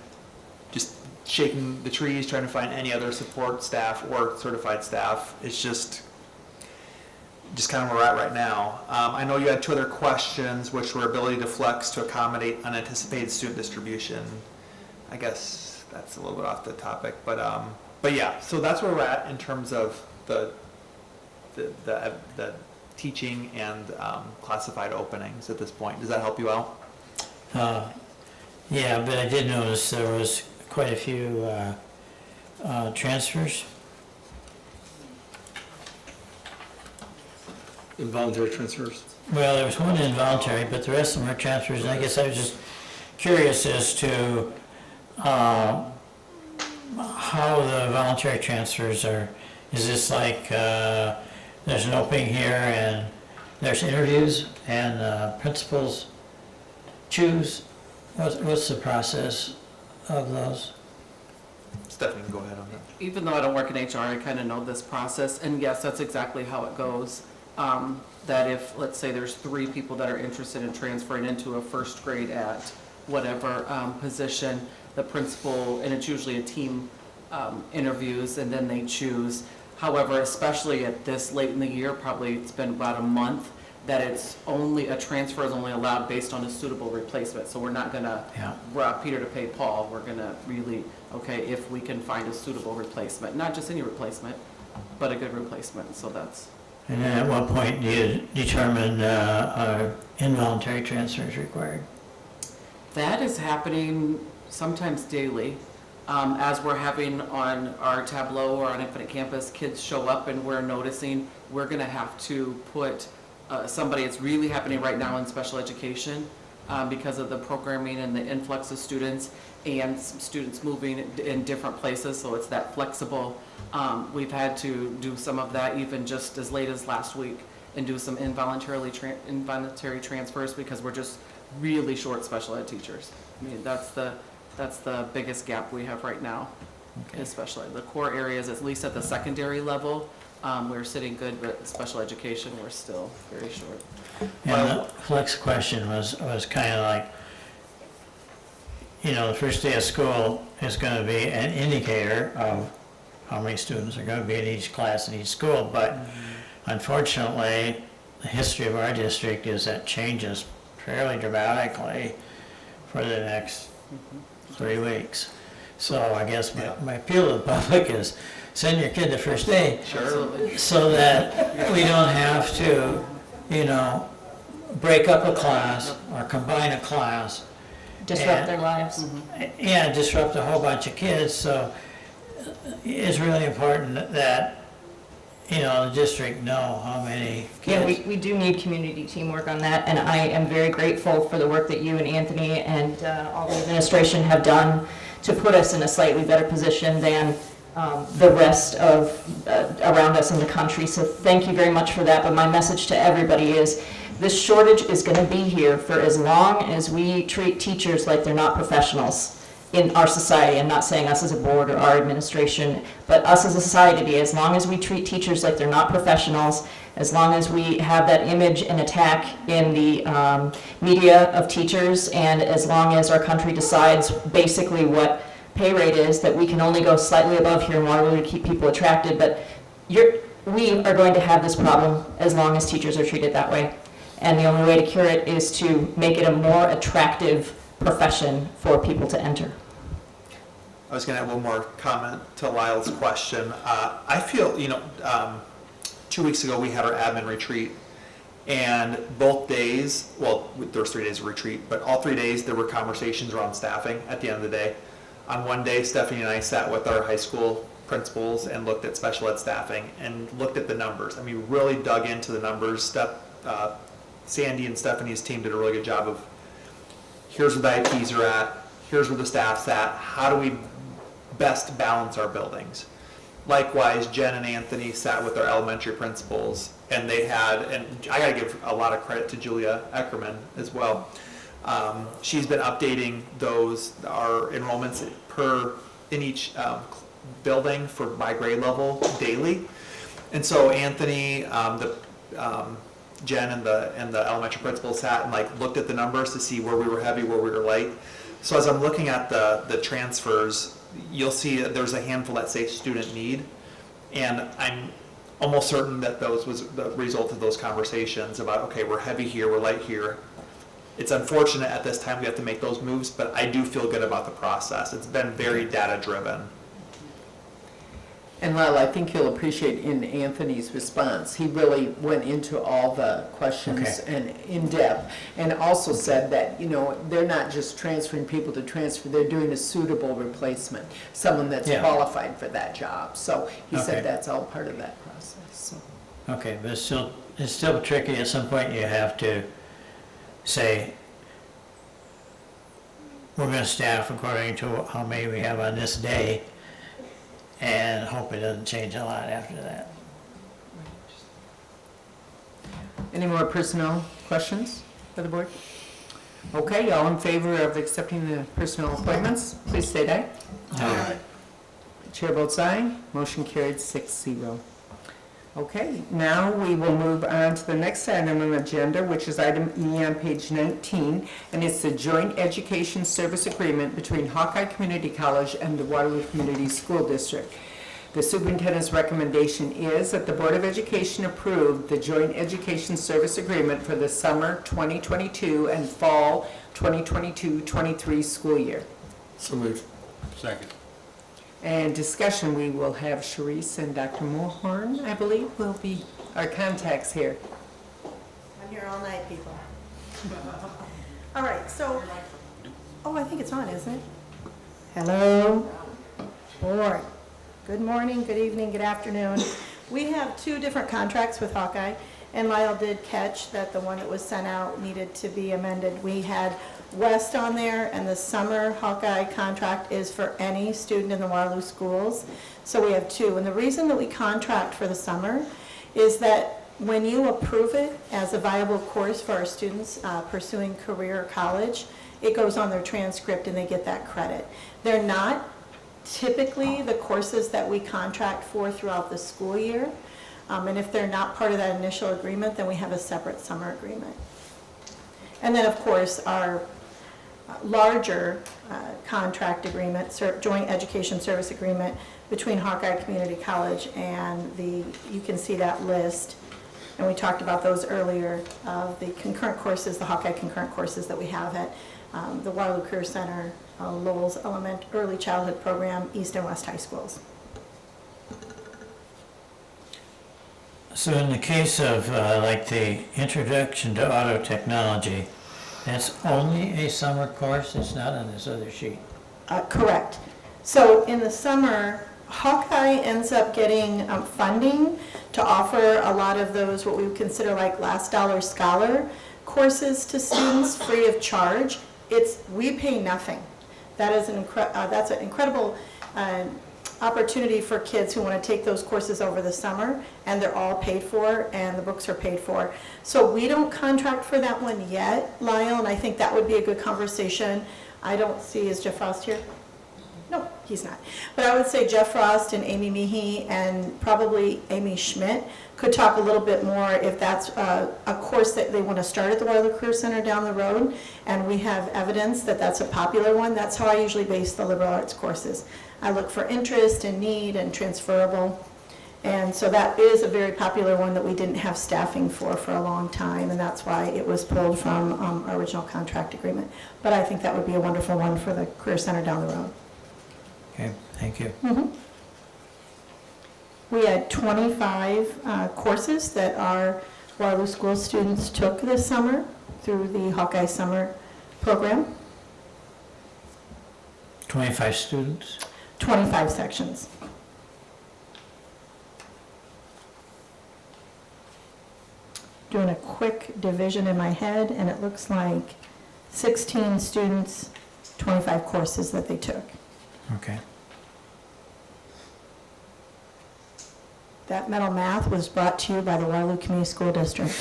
just shaking the trees, trying to find any other support staff or certified staff. It's just kind of where we're at right now. I know you had 2 other questions, which were ability to flex to accommodate unanticipated student distribution. I guess that's a little bit off the topic, but yeah, so that's where we're at in terms of the teaching and classified openings at this point. Does that help you out? Yeah, but I did notice there was quite a few transfers. Involuntary transfers? Well, there was one involuntary, but the rest of them are transfers, and I guess I was just curious as to how the voluntary transfers are. Is this like there's an opening here and there's interviews and principals choose? What's the process of those? Stephanie, go ahead on that. Even though I don't work in HR, I kind of know this process, and yes, that's exactly how it goes. That if, let's say there's 3 people that are interested in transferring into a first grade at whatever position, the principal, and it's usually a team interviews, and then they choose. However, especially at this late in the year, probably it's been about a month, that it's only, a transfer is only allowed based on a suitable replacement. So we're not gonna rob Peter to pay Paul. We're gonna really, okay, if we can find a suitable replacement, not just any replacement, but a good replacement, so that's. And then at what point do you determine are involuntary transfers required? That is happening sometimes daily. As we're having on our Tableau or on Infinite Campus, kids show up and we're noticing we're gonna have to put somebody, it's really happening right now in special education because of the programming and the influx of students and students moving in different places, so it's that flexible. We've had to do some of that even just as late as last week and do some involuntary transfers because we're just really short special ed teachers. I mean, that's the biggest gap we have right now, especially the core areas, at least at the secondary level. We're sitting good, but special education, we're still very short. And the flex question was kind of like, the first day of school is going to be an indicator of how many students are going to be in each class in each school, but unfortunately, the history of our district is that changes fairly dramatically for the next 3 weeks. So I guess my appeal to the public is send your kid the first day. Sure. So that we don't have to, break up a class or combine a class. Disrupt their lives. Yeah, disrupt a whole bunch of kids. So it's really important that, the district know how many kids. Yeah, we do need community teamwork on that, and I am very grateful for the work that you and Anthony and all the administration have done to put us in a slightly better position than the rest of around us in the country. So thank you very much for that. But my message to everybody is this shortage is going to be here for as long as we treat teachers like they're not professionals in our society. I'm not saying us as a board or our administration, but us as a society. As long as we treat teachers like they're not professionals, as long as we have that image and attack in the media of teachers, and as long as our country decides basically what pay rate is, that we can only go slightly above here in Waterloo to keep people attracted, but we are going to have this problem as long as teachers are treated that way. And the only way to cure it is to make it a more attractive profession for people to enter. I was going to add one more comment to Lyle's question. I feel, 2 weeks ago we had our admin retreat, and both days, well, there was 3 days of retreat, but all 3 days there were conversations around staffing at the end of the day. On one day, Stephanie and I sat with our high school principals and looked at special ed staffing and looked at the numbers. I mean, really dug into the numbers. Sandy and Stephanie's team did a really good job of, here's where the IPs are at, here's where the staff's at, how do we best balance our buildings? Likewise, Jen and Anthony sat with our elementary principals, and they had, and I gotta give a lot of credit to Julia Eckerman as well. She's been updating our enrollments in each building by grade level daily. And so Anthony, Jen and the elementary principal sat and like looked at the numbers to see where we were heavy, where we were light. So as I'm looking at the transfers, you'll see that there's a handful that say student need, and I'm almost certain that those was the result of those conversations about, okay, we're heavy here, we're light here. It's unfortunate at this time we have to make those moves, but I do feel good about the process. It's been very data driven. And Lyle, I think you'll appreciate in Anthony's response, he really went into all the questions Okay. and in depth, and also said that, they're not just transferring people to transfer, they're doing a suitable replacement, someone that's Yeah. qualified for that job. So he Okay. said that's all part of that process, so. Okay, but it's still tricky. At some point, you have to say, we're gonna staff according to how many we have on this day, and hope it doesn't change a lot after that. Any more personnel questions for the board? Okay, all in favor of accepting the personnel appointments, please state aye. Aye. Chair votes aye, motion carried 6-0. Okay, now we will move on to the next item on the agenda, which is item E on page 19, and it's the joint education service agreement between Hawkeye Community College and the Waterloo Community School District. The superintendent's recommendation is that the Board of Education approve the joint education service agreement for the summer 2022 and fall 2022-23 school year. So moved. Second. And discussion, we will have Sharice and Dr. Mulhorn, I believe, will be our contacts here. I'm here all night, people. All right, so, I think it's on, isn't it? Hello? Board. Good morning, good evening, good afternoon. We have two different contracts with Hawkeye, and Lyle did catch that the one that was sent out needed to be amended. We had West on there, and the summer Hawkeye contract is for any student in the Waterloo schools. So we have two, and the reason that we contract for the summer is that when you approve it as a viable course for our students pursuing career or college, it goes on their transcript and they get that credit. They're not typically the courses that we contract for throughout the school year, and if they're not part of that initial agreement, then we have a separate summer agreement. And then, of course, our larger contract agreement, joint education service agreement between Hawkeye Community College and you can see that list, and we talked about those earlier, of the concurrent courses, the Hawkeye concurrent courses that we have at the Waterloo Career Center, Lowell's Early Childhood Program, East and West High Schools. So in the case of like the introduction to auto technology, that's only a summer course, it's not on this other sheet? Correct. So in the summer, Hawkeye ends up getting funding to offer a lot of those, what we would consider like last dollar scholar courses to students free of charge. We pay nothing. That is that's an incredible opportunity for kids who want to take those courses over the summer, and they're all paid for, and the books are paid for. So we don't contract for that one yet, Lyle, and I think that would be a good conversation. I don't see, is Jeff Frost here? No, he's not. But I would say Jeff Frost and Amy Meehy and probably Amy Schmidt could talk a little bit more if that's a course that they want to start at the Waterloo Career Center down the road, and we have evidence that that's a popular one. That's how I usually base the liberal arts courses. I look for interest and need and transferable. And so that is a very popular one that we didn't have staffing for a long time, and that's why it was pulled from our original contract agreement. But I think that would be a wonderful one for the Career Center down the road. Okay, thank you. Mm-hmm. We had 25 courses that our Waterloo School students took this summer through the Hawkeye Summer Program. 25 students? 25 sections. Doing a quick division in my head, and it looks like 16 students, 25 courses that they took. Okay. That mental math was brought to you by the Waterloo Community School District.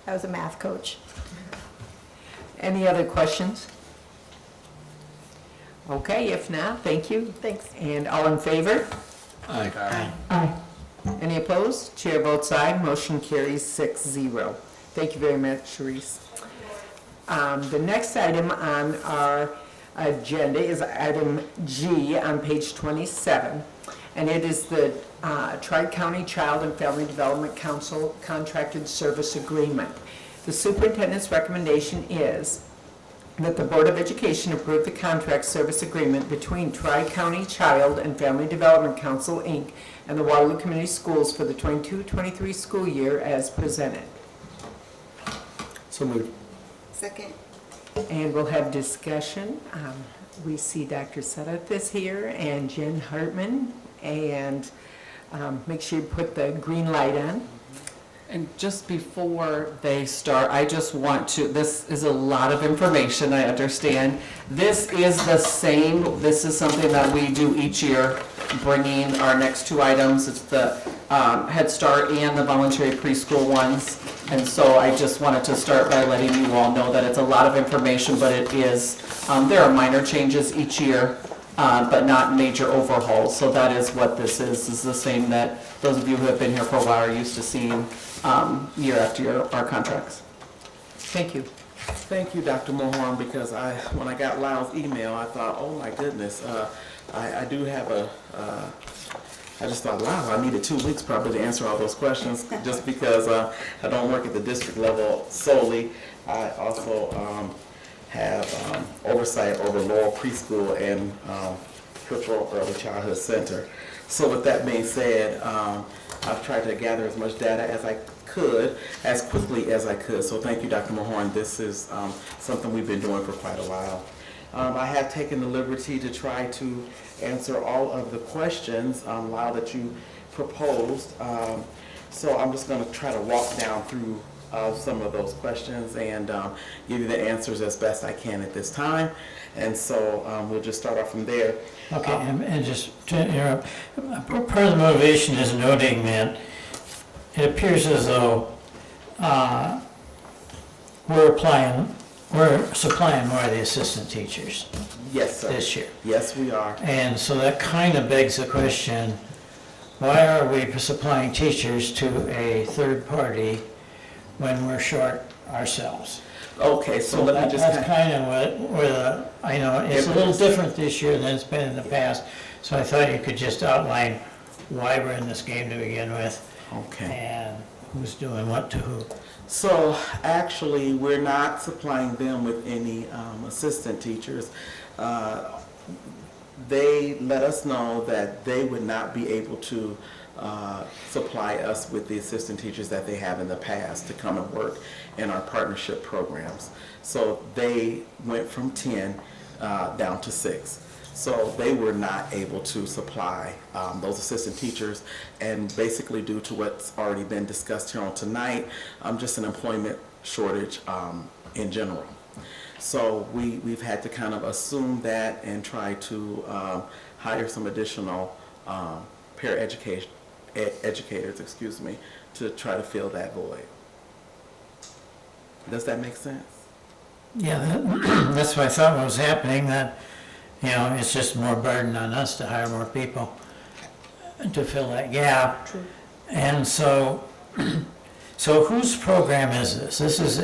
That was a math coach. Any other questions? Okay, if not, thank you. Thanks. And all in favor? Aye. Aye. Any opposed? Chair votes aye, motion carries 6-0. Thank you very much, Sharice. The next item on our agenda is item G on page 27, and it is the Tri-County Child and Family Development Council Contracted Service Agreement. The superintendent's recommendation is that the Board of Education approve the contract service agreement between Tri-County Child and Family Development Council, Inc., and the Waterloo Community Schools for the 22-23 school year as presented. So moved. Second. And we'll have discussion. We see Dr. Sudduth is here and Jen Hartman, and make sure you put the green light on. And just before they start, I just want to, this is a lot of information, I understand. This is the same, this is something that we do each year, bringing our next two items. It's the Head Start and the voluntary preschool ones. And so I just wanted to start by letting you all know that it's a lot of information, but it is, there are minor changes each year, but not major overhauls. So that is what this is the same that those of you who have been here for a while are used to seeing year after year, our contracts. Thank you. Thank you, Dr. Mohorn, because when I got Lyle's email, I thought, oh my goodness, I do have I just thought, wow, I needed 2 weeks probably to answer all those questions, just because I don't work at the district level solely. I also have oversight over Laurel Preschool and Hillsborough Early Childhood Center. So with that being said, I've tried to gather as much data as I could, as quickly as I could. So thank you, Dr. Mohorn. This is something we've been doing for quite a while. I have taken the liberty to try to answer all of the questions, Lyle, that you proposed. So I'm just going to try to walk down through some of those questions and give you the answers as best I can at this time. And so we'll just start off from there. Okay, and just to interrupt, part of the motivation is noting that it appears as though we're supplying more of the assistant teachers Yes, sir. this year. Yes, we are. And so that kind of begs the question, why are we supplying teachers to a third party when we're short ourselves? Okay, so let me just That's kind of where I know it's a little different this year than it's been in the past, so I thought you could just outline why we're in this game to begin with. Okay. And who's doing what to who. So actually, we're not supplying them with any assistant teachers. They let us know that they would not be able to supply us with the assistant teachers that they have in the past to come and work in our partnership programs. So they went from 10 down to 6. So they were not able to supply those assistant teachers, and basically due to what's already been discussed here on tonight, just an employment shortage in general. So we've had to kind of assume that and try to hire some additional educators, to try to fill that void. Does that make sense? Yeah, that's what I thought was happening, that, you know, it's just more burden on us to hire more people to fill that gap. True. And so, so whose program is this? This is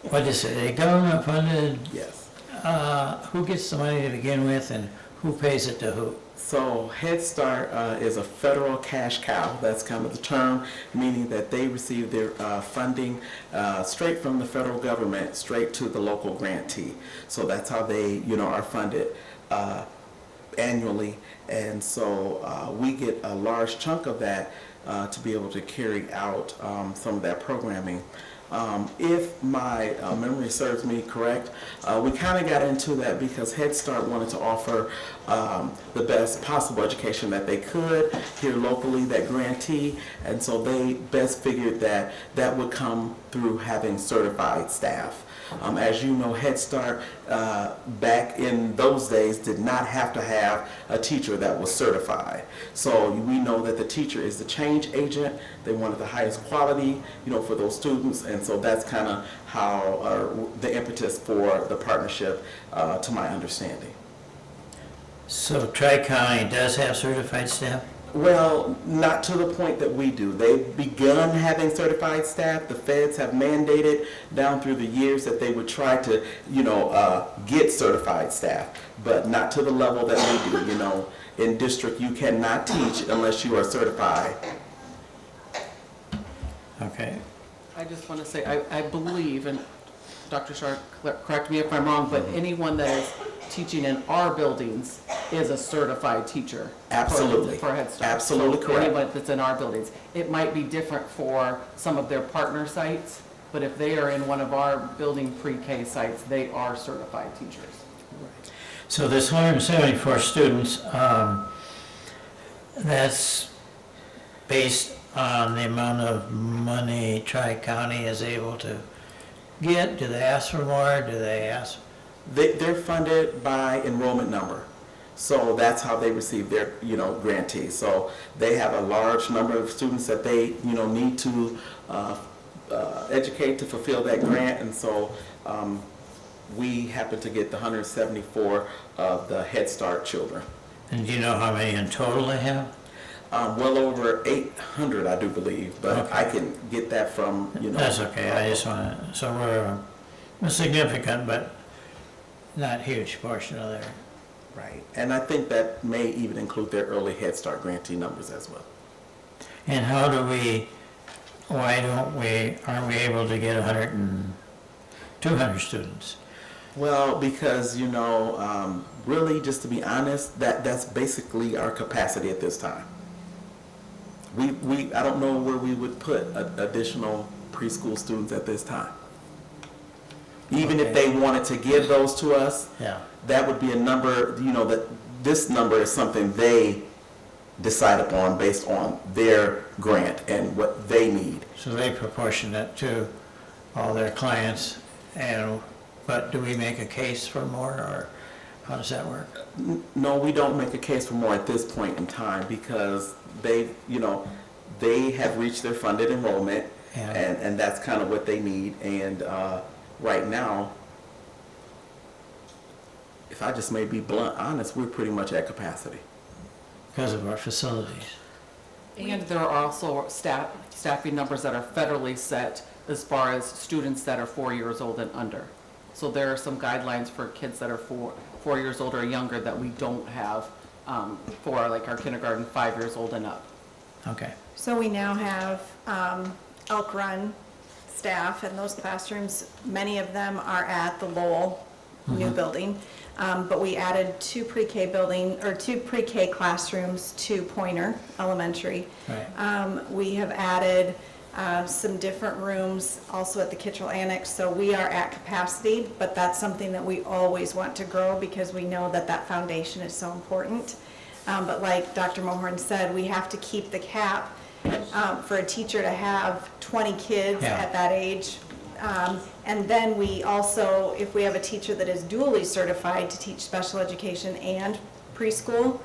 what is it, a government funded? Yes. Who gets the money to begin with and who pays it to who? So Head Start is a federal cash cow. That's kind of the term, meaning that they receive their funding straight from the federal government, straight to the local grantee. So that's how they, are funded annually. And so we get a large chunk of that to be able to carry out some of that programming. If my memory serves me correct, we kind of got into that because Head Start wanted to offer the best possible education that they could here locally, that grantee, and so they best figured that that would come through having certified staff. As you know, Head Start back in those days did not have to have a teacher that was certified. So we know that the teacher is the change agent. They wanted the highest quality, for those students, and so that's kind of how the impetus for the partnership, to my understanding. So Tri-County does have certified staff? Well, not to the point that we do. They've begun having certified staff. The feds have mandated down through the years that they would try to, get certified staff, but not to the level that we do. In district, you cannot teach unless you are certified. Okay. I just want to say, I believe, and Dr. Sharp, correct me if I'm wrong, but anyone that is teaching in our buildings is a certified teacher. Absolutely. For Head Start. Absolutely So correct. anyone that's in our buildings. It might be different for some of their partner sites, but if they are in one of our building pre-K sites, they are certified teachers. So this 174 students, that's based on the amount of money Tri-County is able to get? Do they ask for more? Do they ask? They're funded by enrollment number. So that's how they receive their, grantees. So they have a large number of students that they, need to educate to fulfill that grant. And so we happen to get the 174 of the Head Start children. And do you know how many in total they have? Well over 800, I do believe, but Okay. I can get that from, That's okay, I just want to, so we're a significant but not huge portion of their. Right, and I think that may even include their early Head Start grantee numbers as well. And how do we, why aren't we able to get 100 and 200 students? Well, because, really, just to be honest, that's basically our capacity at this time. I don't know where we would put additional preschool students at this time. Even if they wanted to give those to us, Yeah. that would be a number, that this number is something they decide upon based on their grant and what they need. So they proportion it to all their clients, but do we make a case for more, or how does that work? No, we don't make a case for more at this point in time because they have reached their funded enrollment, Yeah. and that's kind of what they need. And right now, if I just may be blunt, honest, we're pretty much at capacity. Because of our facilities. And there are also staffing numbers that are federally set as far as students that are 4 years old and under. So there are some guidelines for kids that are 4 years old or younger that we don't have for like our kindergarten 5 years old and up. Okay. So we now have Elk Run staff, and those classrooms, many of them are at the Lowell new building. But we added two pre-K classrooms to Pointer Elementary. Right. We have added some different rooms also at the Kittrell Annex, so we are at capacity, but that's something that we always want to grow because we know that that foundation is so important. But like Dr. Mohorn said, we have to keep the cap for a teacher to have 20 kids Yeah. at that age. And then we also, if we have a teacher that is dually certified to teach special education and preschool,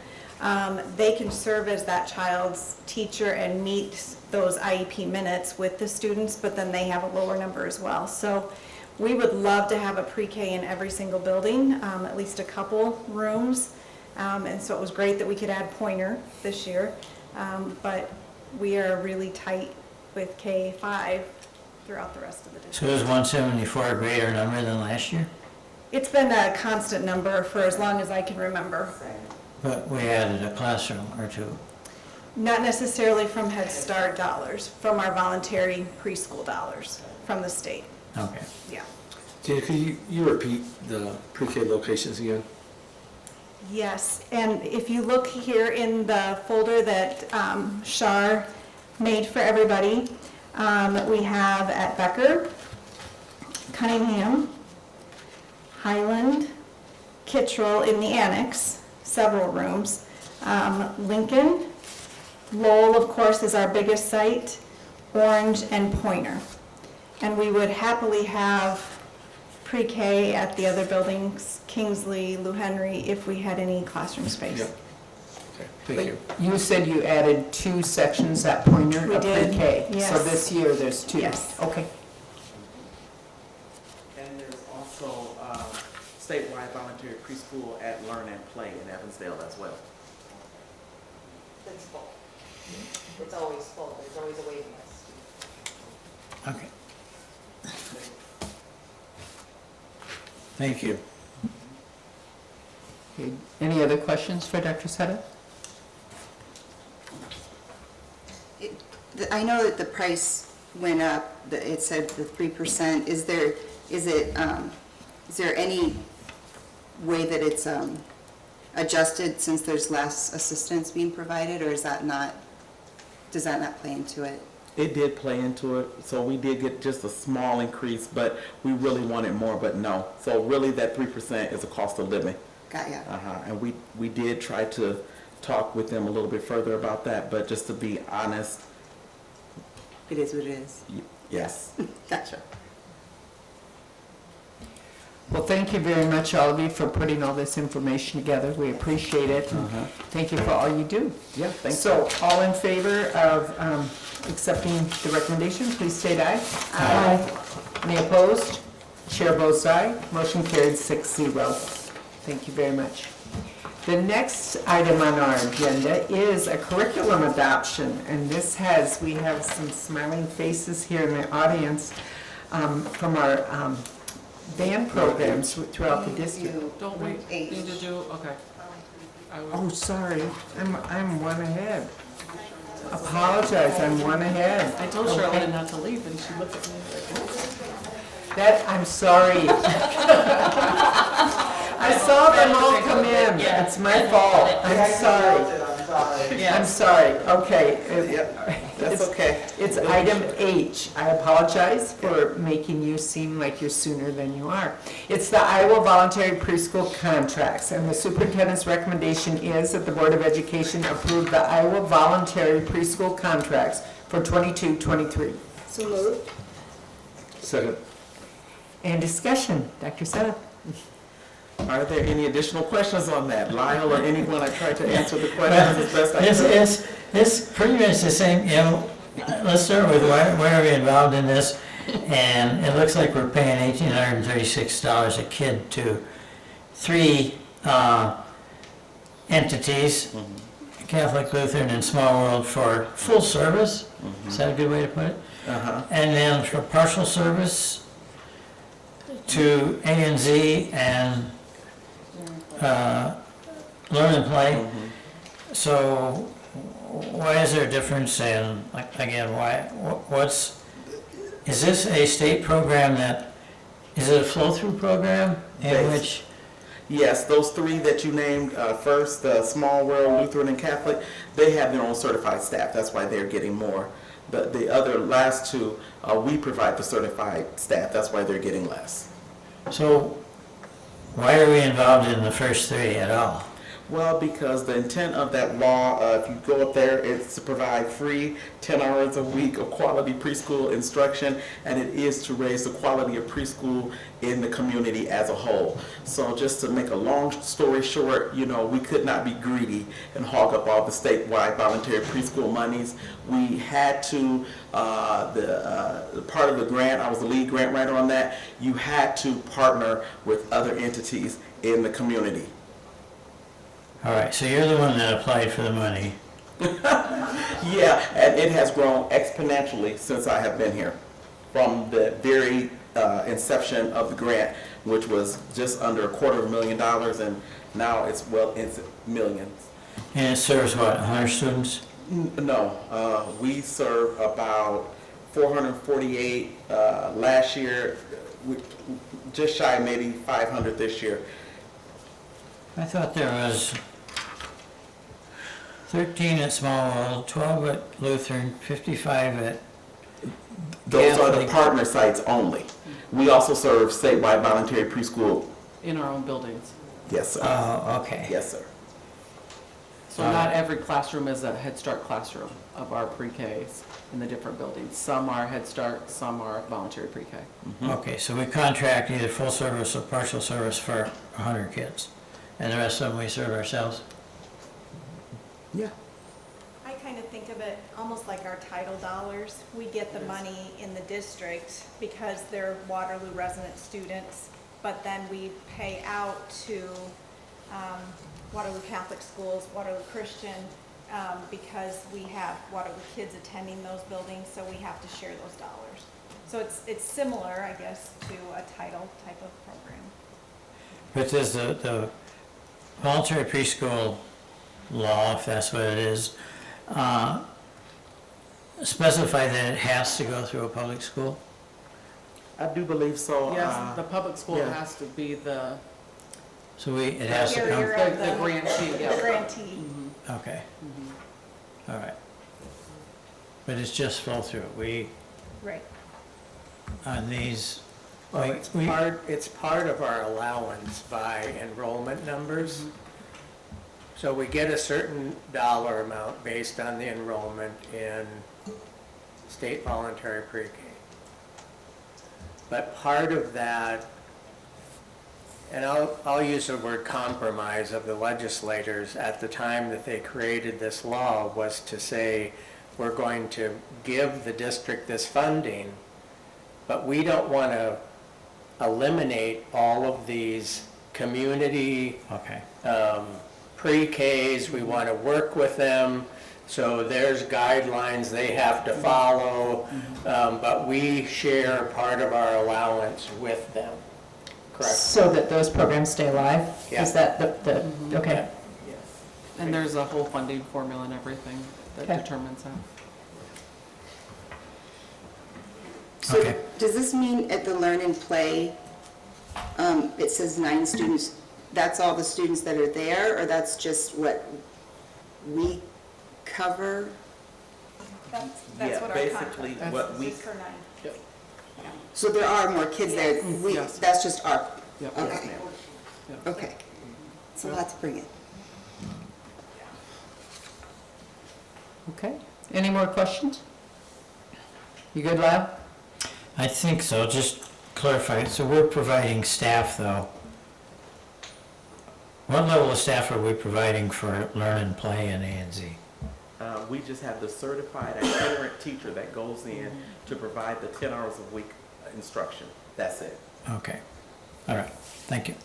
they can serve as that child's teacher and meet those IEP minutes with the students, but then they have a lower number as well. So we would love to have a pre-K in every single building, at least a couple rooms. And so it was great that we could add Pointer this year. But we are really tight with K-5 throughout the rest of the district. So is 174 a greater number than last year? It's been a constant number for as long as I can remember. But we added a classroom or two. Not necessarily from Head Start dollars, from our voluntary preschool dollars from the state. Okay. Yeah. Tina, could you repeat the pre-K locations again? Yes, and if you look here in the folder that Shar made for everybody, We have at Becker, Cunningham, Highland, Kittrell in the annex, several rooms. Lincoln, Lowell, of course, is our biggest site, Orange, and Pointer. And we would happily have pre-K at the other buildings, Kingsley, Lou Henry, if we had any classroom space. Yep. Okay, thank you. You said you added 2 sections at Pointer We of did, pre-K. So yes. this year, there's 2? Yes. Okay. And there's also statewide voluntary preschool at Learn and Play in Evansdale as well. It's full. It's always full, there's always a waiting list. Okay. Thank you. Okay. Any other questions for Dr. Setta? I know that the price went up, it said the 3%. Is there any way that it's adjusted since there's less assistance being provided, or does that not play into it? It did play into it, so we did get just a small increase, but we really wanted more, but no. So really that 3% is a cost of living. Got ya. And we did try to talk with them a little bit further about that, but just to be honest, It is what it is. yes. Gotcha. Well, thank you very much, all of you, for putting all this information together. We appreciate it. and Thank you for all you do. Yeah, thanks. So, all in favor of accepting the recommendation, please state aye. Aye. Any opposed? Chair votes aye. Motion carried 6-0. Thank you very much. The next item on our agenda is a curriculum adoption, and we have some smiling faces here in the audience from our band programs throughout the district. Don't we need to do, okay. Oh, sorry, I'm one ahead. Apologize, I'm one ahead. I told Charlotte not to leave, and she looked at me like, I'm sorry. I saw them all come in. It's my fault. I'm sorry. I'm sorry. Okay. That's okay. It's item H. I apologize for making you seem like you're sooner than you are. It's the Iowa Voluntary Preschool Contracts, and the superintendent's recommendation is that the Board of Education approve the Iowa Voluntary Preschool Contracts for 22-23. So moved. Second. And discussion. Dr. Setta. Are there any additional questions on that? Lyle or anyone, I tried to answer the questions as best I could. It's pretty much the same, let's start with why are we involved in this? And it looks like we're paying $1,836 a kid to 3 entities, Catholic, Lutheran, and Small World for full service. Is that a good way to put it? And then for partial service to A and Z and Learn and Play. So why is there a difference, and again, is this a state program is it a flow-through program in which? Yes, those 3 that you named first, Small World, Lutheran, and Catholic, they have their own certified staff. That's why they're getting more. The other last 2, we provide the certified staff. That's why they're getting less. So why are we involved in the first 3 at all? Well, because the intent of that law, if you go up there, it's to provide free 10 hours a week of quality preschool instruction, and it is to raise the quality of preschool in the community as a whole. So just to make a long story short, we could not be greedy and hog up all the statewide voluntary preschool monies. We had to, the part of the grant, I was the lead grant writer on that, you had to partner with other entities in the community. All right, so you're the one that applied for the money. Yeah, and it has grown exponentially since I have been here. From the very inception of the grant, which was just under $250,000, and now it's into millions. And it serves what, 100 students? No, we serve about 448 last year, just shy of maybe 500 this year. I thought there was 13 at Small World, 12 at Lutheran, 55 at Those are the Anthony. partner sites only. We also serve statewide voluntary preschool. In our own buildings. Yes, sir. Oh, okay. Yes, sir. So not every classroom is a Head Start classroom of our pre-Ks in the different buildings. Some are Head Start, some are voluntary pre-K. Okay, so we contract either full service or partial service for 100 kids, and the rest of them we serve ourselves? Yeah. I kind of think of it almost like our title dollars. We get the money in the district because they're Waterloo resident students, but then we pay out to Waterloo Catholic Schools, Waterloo Christian, because we have Waterloo kids attending those buildings, so we have to share those dollars. So it's similar, I guess, to a title type of program. But does the voluntary preschool law, if that's what it is, specify that it has to go through a public school? I do believe so. Yes, the public school yeah. has to be the So it has to Carrier come, of the grantee, The yeah. grantee. okay. All right. But it's just flow through. We, Right. on these, Well, we- it's part of our allowance by enrollment numbers. So we get a certain dollar amount based on the enrollment in state voluntary pre-K. But part of that, and I'll use the word compromise of the legislators at the time that they created this law, was to say, we're going to give the district this funding, but we don't want to eliminate all of these community okay. pre-Ks. We want to work with them, so there's guidelines they have to follow, but we share part of our allowance with them. Correct? So that those programs stay alive? Yeah. Is that the, okay. And there's a whole funding formula and everything that Okay. determines that. So Okay. does this mean at the Learn and Play, it says 9 students, that's all the students that are there, or that's just what we cover? That's Yeah, what our basically contract what is, we- is for 9. So there are more kids there, we, Yes. that's just our, Yep. okay, Yep. okay. It's a lot to bring in. Okay, any more questions? You good, Lyle? I think so, just clarify, so we're providing staff though. What level of staff are we providing for Learn and Play in A and Z? We just have the certified itinerant teacher that goes in to provide the 10 hours a week instruction. That's it. Okay, all right, thank you.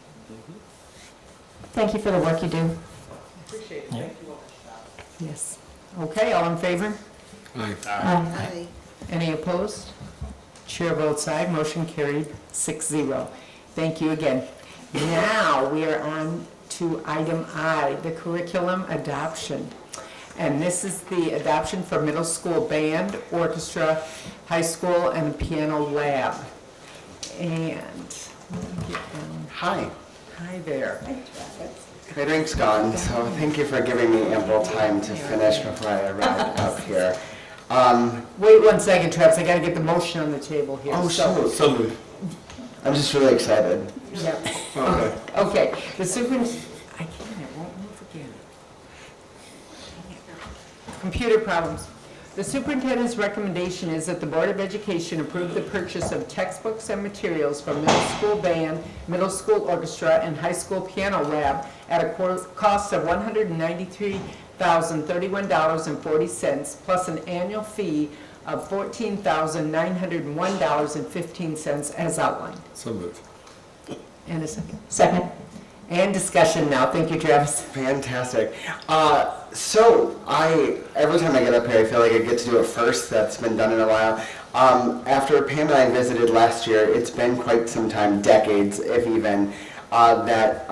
Thank you for the work you do. Appreciate it. Yeah. Thank you all. Yes. Okay, all in favor? Aye. Any opposed? Chair votes aye, motion carried 6-0. Thank you again. Now, we are on to item I, the curriculum adoption. And this is the adoption for middle school band, orchestra, high school, and piano lab. And, let me get down. Hi, Hi there. my drink's gone, so thank you for giving me ample time to finish before I arrived up here. Wait 1 second, Travis, I gotta get the motion on the table here. Oh, So- shoot, so moved. I'm just really excited. Yep. Okay. Okay, the superintendent, I can't, it won't move again. Computer problems. The superintendent's recommendation is that the Board of Education approve the purchase of textbooks and materials for middle school band, middle school orchestra, and high school piano lab at a cost of $193,031.40, plus an annual fee of $14,901.15 as outlined. So moved. And a second. Second. And discussion now. Thank you, Travis. Fantastic. Every time I get up here, I feel like I get to do it first. That's been done in a while. After Pam and I visited last year, it's been quite some time, decades, if even, that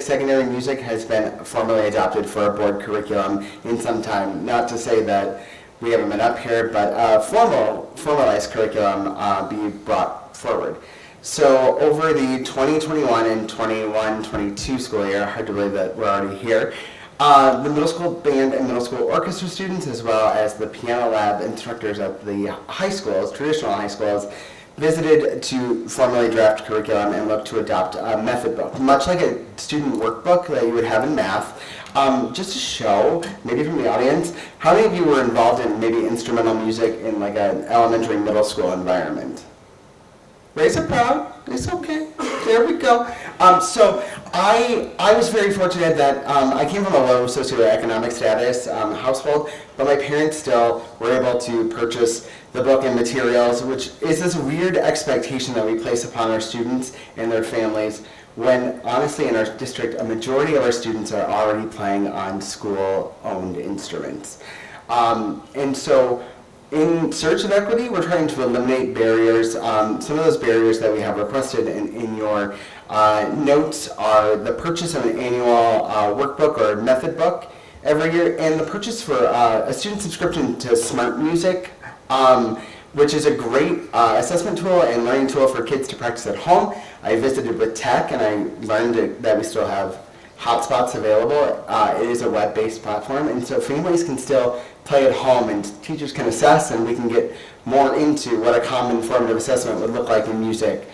secondary music has been formally adopted for a board curriculum in some time. Not to say that we haven't been up here, but formalized curriculum be brought forward. So over the 2021 and 21-22 school year, hard to believe that we're already here, The middle school band and middle school orchestra students, as well as the piano lab instructors at the high schools, traditional high schools, visited to formally draft curriculum and look to adopt a method book, much like a student workbook that you would have in math. Just to show, maybe from the audience, how many of you were involved in maybe instrumental music in like an elementary, middle school environment? Raise it proud. It's okay. There we go. So I was very fortunate that I came from a low socioeconomic status household, but my parents still were able to purchase the book and materials, which is this weird expectation that we place upon our students and their families when honestly in our district a majority of our students are already playing on school-owned instruments. And so in Search of Equity, we're trying to eliminate barriers. Some of those barriers that we have requested in your notes are the purchase of an annual workbook or method book every year, and the purchase for a student subscription to Smart Music, which is a great assessment tool and learning tool for kids to practice at home. I visited with Tech and I learned that we still have hotspots available. It is a web-based platform, and so families can still play at home and teachers can assess, and we can get more into what a common formative assessment would look like in music.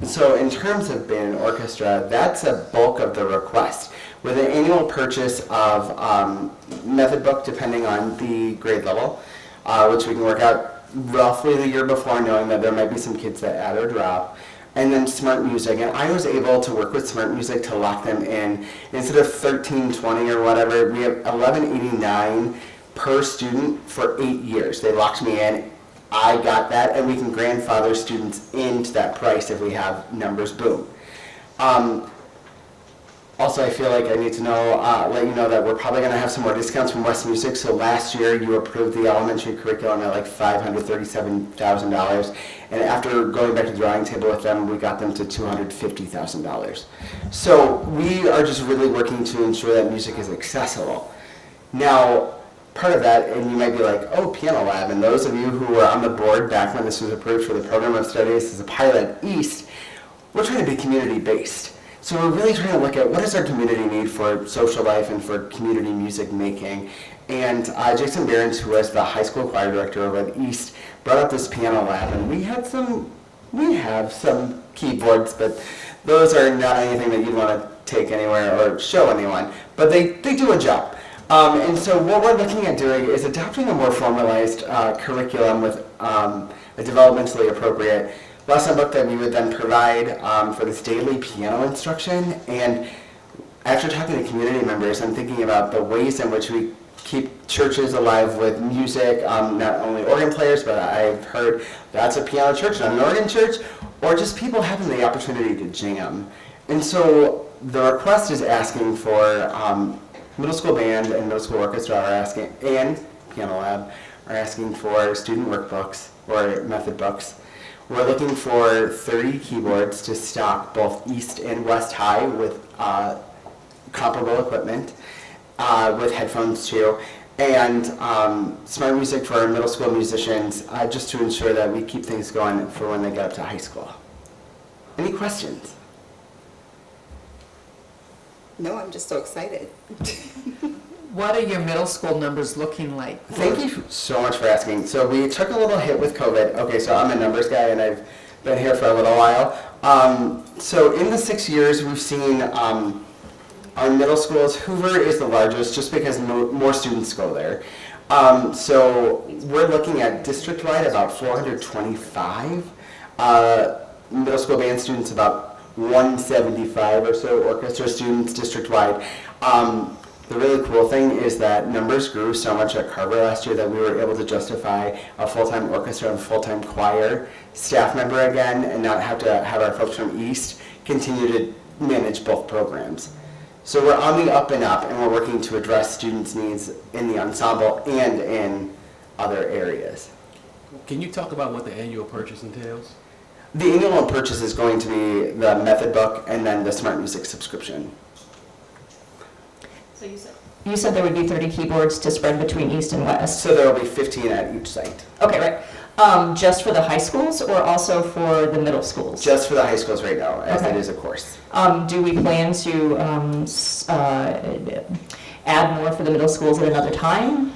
So in terms of band and orchestra, that's a bulk of the request. With an annual purchase of method book, depending on the grade level, which we can work out roughly the year before, knowing that there might be some kids that add or drop. And then Smart Music, and I was able to work with Smart Music to lock them in. Instead of $13.20 or whatever, we have $11.89 per student for 8 years. They locked me in. I got that, and we can grandfather students into that price if we have numbers boom. Also, I feel like I need to let you know that we're probably going to have some more discounts from West Music. So last year, you approved the elementary curriculum at like $537,000. And after going back to the drawing table with them, we got them to $250,000. So we are just really working to ensure that music is accessible. Now, part of that, and you might be like, oh, Piano Lab, and those of you who were on the board back when this was approved for the program of studies as a pilot East, we're trying to be community-based. So we're really trying to look at what does our community need for social life and for community music making. And Jason Behrens, who was the high school choir director over at East, brought up this Piano Lab, and we have some keyboards, but those are not anything that you'd want to take anywhere or show anyone, but they do a job. And so what we're looking at doing is adopting a more formalized curriculum with a developmentally appropriate lesson book that we would then provide for this daily piano instruction. And after talking to community members, I'm thinking about the ways in which we keep churches alive with music, not only organ players, but I've heard that's a piano church, not an organ church, or just people having the opportunity to jam. And so the request is asking for middle school band and middle school orchestra are asking, and Piano Lab are asking for student workbooks or method books. We're looking for 30 keyboards to stock both East and West High with comparable equipment, with headphones too, and Smart Music for our middle school musicians, just to ensure that we keep things going for when they get up to high school. Any questions? No, I'm just so excited. What are your middle school numbers looking like? Thank you so much for asking. So we took a little hit with COVID. Okay, so I'm a numbers guy and I've been here for a little while. So in the 6 years we've seen our middle schools, Hoover is the largest just because more students go there. So we're looking at district-wide about 425. Middle school band students about 175 or so, orchestra students district-wide. The really cool thing is that numbers grew so much at Carver last year that we were able to justify a full-time orchestra and full-time choir staff member again and not have to have our folks from East continue to manage both programs. So we're on the up and up, and we're working to address students' needs in the ensemble and in other areas. Can you talk about what the annual purchase entails? The annual purchase is going to be the method book and then the Smart Music subscription. So you said there would be 30 keyboards to spread between East and West. So there will be 15 at each site. Okay, right. Just for the high schools or also for the middle schools? Just for the high schools right now, as Okay. it is a course. Do we plan to add more for the middle schools at another time?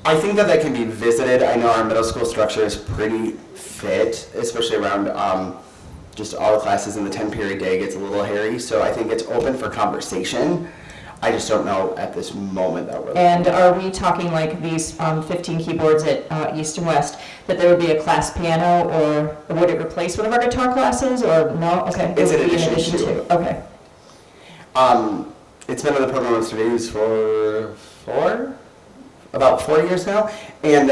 I think that can be visited. I know our middle school structure is pretty fit, especially around just all the classes in the 10-period day gets a little hairy. So I think it's open for conversation. I just don't know at this moment that we're. And are we talking like these 15 keyboards at East and West, that there would be a class piano, or would it replace one of our guitar classes, or no? Okay. It's it in would be addition to. Okay. It's been on the program of studies for about 4 years now, and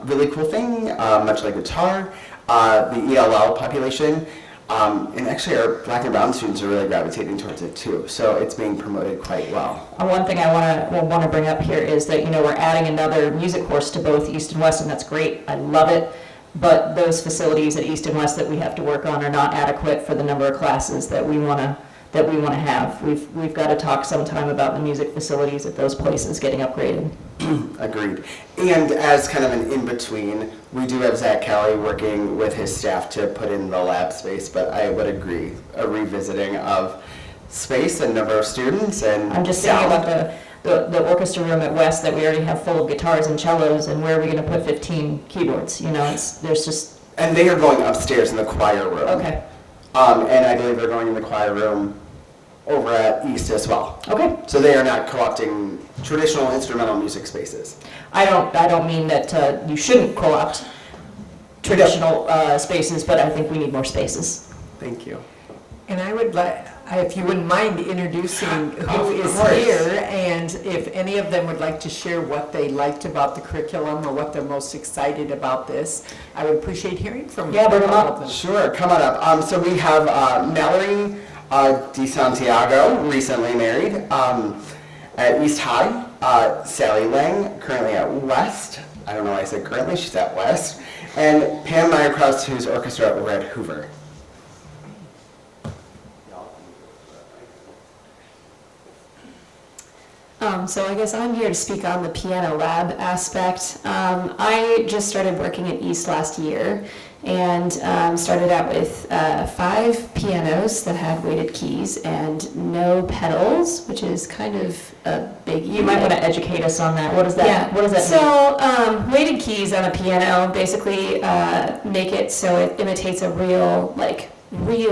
really cool thing, much like guitar, the ELL population, and actually our black and brown students are really gravitating towards it too. So it's being promoted quite well. One thing I want to bring up here is that, you know, we're adding another music course to both East and West, and that's great. I love it. But those facilities at East and West that we have to work on are not adequate for the number of classes that we want to have. We've got to talk sometime about the music facilities at those places getting upgraded. Agreed. And as kind of an in-between, we do have Zach Kelly working with his staff to put in the lab space, but I would agree, a revisiting of space and number of students and I'm just thinking sound. about the orchestra room at West that we already have full of guitars and cellos, and where are we going to put 15 keyboards? You know, there's just... And they are going upstairs in the choir room. Okay. And I believe they're going in the choir room over at East as well. Okay. So they are not co-opting traditional instrumental music spaces. I don't mean that you shouldn't co-opt traditional spaces, but I think we need more spaces. Thank you. And I would like, if you wouldn't mind introducing who is course. here, and if any of them would like to share what they liked about the curriculum or what they're most excited about this, I would appreciate hearing from Yeah, bring them all up. of them. Sure, come on up. So we have Mallory De Santiago, recently married, at East High. Sally Lang, currently at West. I don't know why I said currently, she's at West. And Pam Meyer-Krause, who's orchestra over at Hoover. So I guess I'm here to speak on the piano lab aspect. I just started working at East last year and started out with 5 pianos that had weighted keys and no pedals, which is kind of a big unit. You might want to educate us on that. What does that Yeah. What does that So weighted keys on a piano basically make it so it imitates a real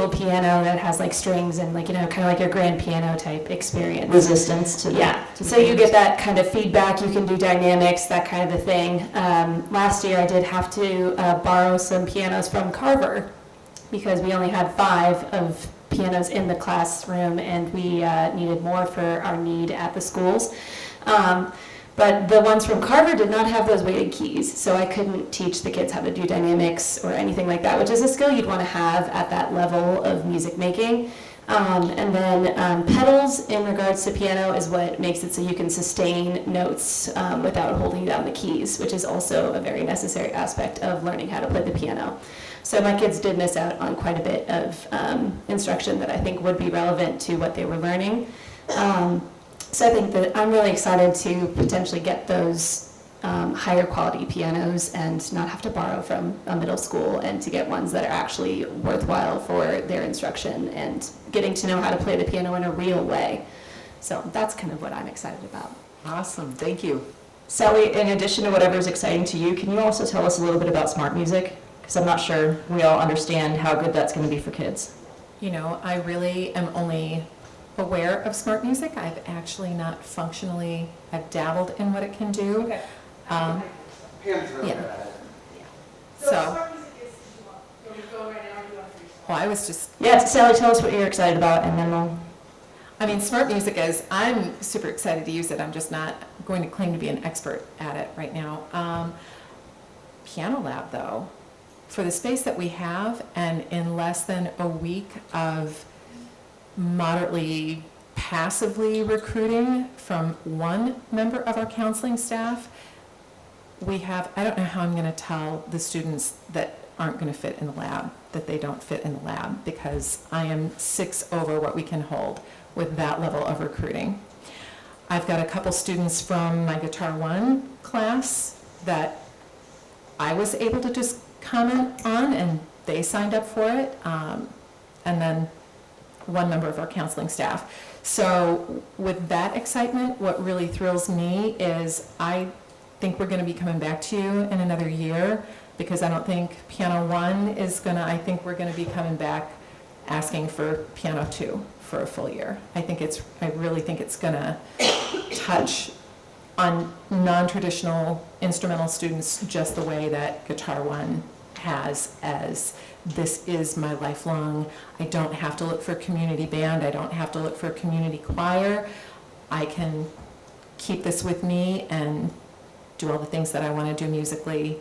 piano that has like strings and kind of like your grand piano type experience. Resistance to the... Yeah, so you get that kind of feedback, you can do dynamics, that kind of a thing. Last year I did have to borrow some pianos from Carver because we only had 5 of pianos in the classroom and we needed more for our need at the schools. But the ones from Carver did not have those weighted keys, so I couldn't teach the kids how to do dynamics or anything like that, which is a skill you'd want to have at that level of music making. And then pedals in regards to piano is what makes it so you can sustain notes without holding down the keys, which is also a very necessary aspect of learning how to play the piano. So my kids did miss out on quite a bit of instruction that I think would be relevant to what they were learning. So I think that I'm really excited to potentially get those higher quality pianos and not have to borrow from a middle school and to get ones that are actually worthwhile for their instruction and getting to know how to play the piano in a real way. So that's kind of what I'm excited about. Awesome, thank you. Sally, in addition to whatever's exciting to you, can you also tell us a little bit about smart music? Because I'm not sure we all understand how good that's going to be for kids. You know, I really am only aware of smart music. I've actually not functionally, I've dabbled in what it can do. Okay. Yeah. So. Well, I was just. Yeah, Sally, tell us what you're excited about, and then we'll... I mean, smart music is, I'm super excited to use it. I'm just not going to claim to be an expert at it right now. Piano lab, though, for the space that we have, and in less than a week of moderately passively recruiting from one member of our counseling staff, we have, I don't know how I'm going to tell the students that aren't going to fit in the lab, that they don't fit in the lab, because I am 6 over what we can hold with that level of recruiting. I've got a couple students from my Guitar 1 class that I was able to just comment on, and they signed up for it. And then one member of our counseling staff. So with that excitement, what really thrills me is I think we're going to be coming back to you in another year, because I don't think Piano 1 is going to, I think we're going to be coming back asking for Piano 2 for a full year. I really think it's going to touch on non-traditional instrumental students just the way that Guitar 1 has, as this is my lifelong, I don't have to look for community band, I don't have to look for community choir. I can keep this with me and do all the things that I want to do musically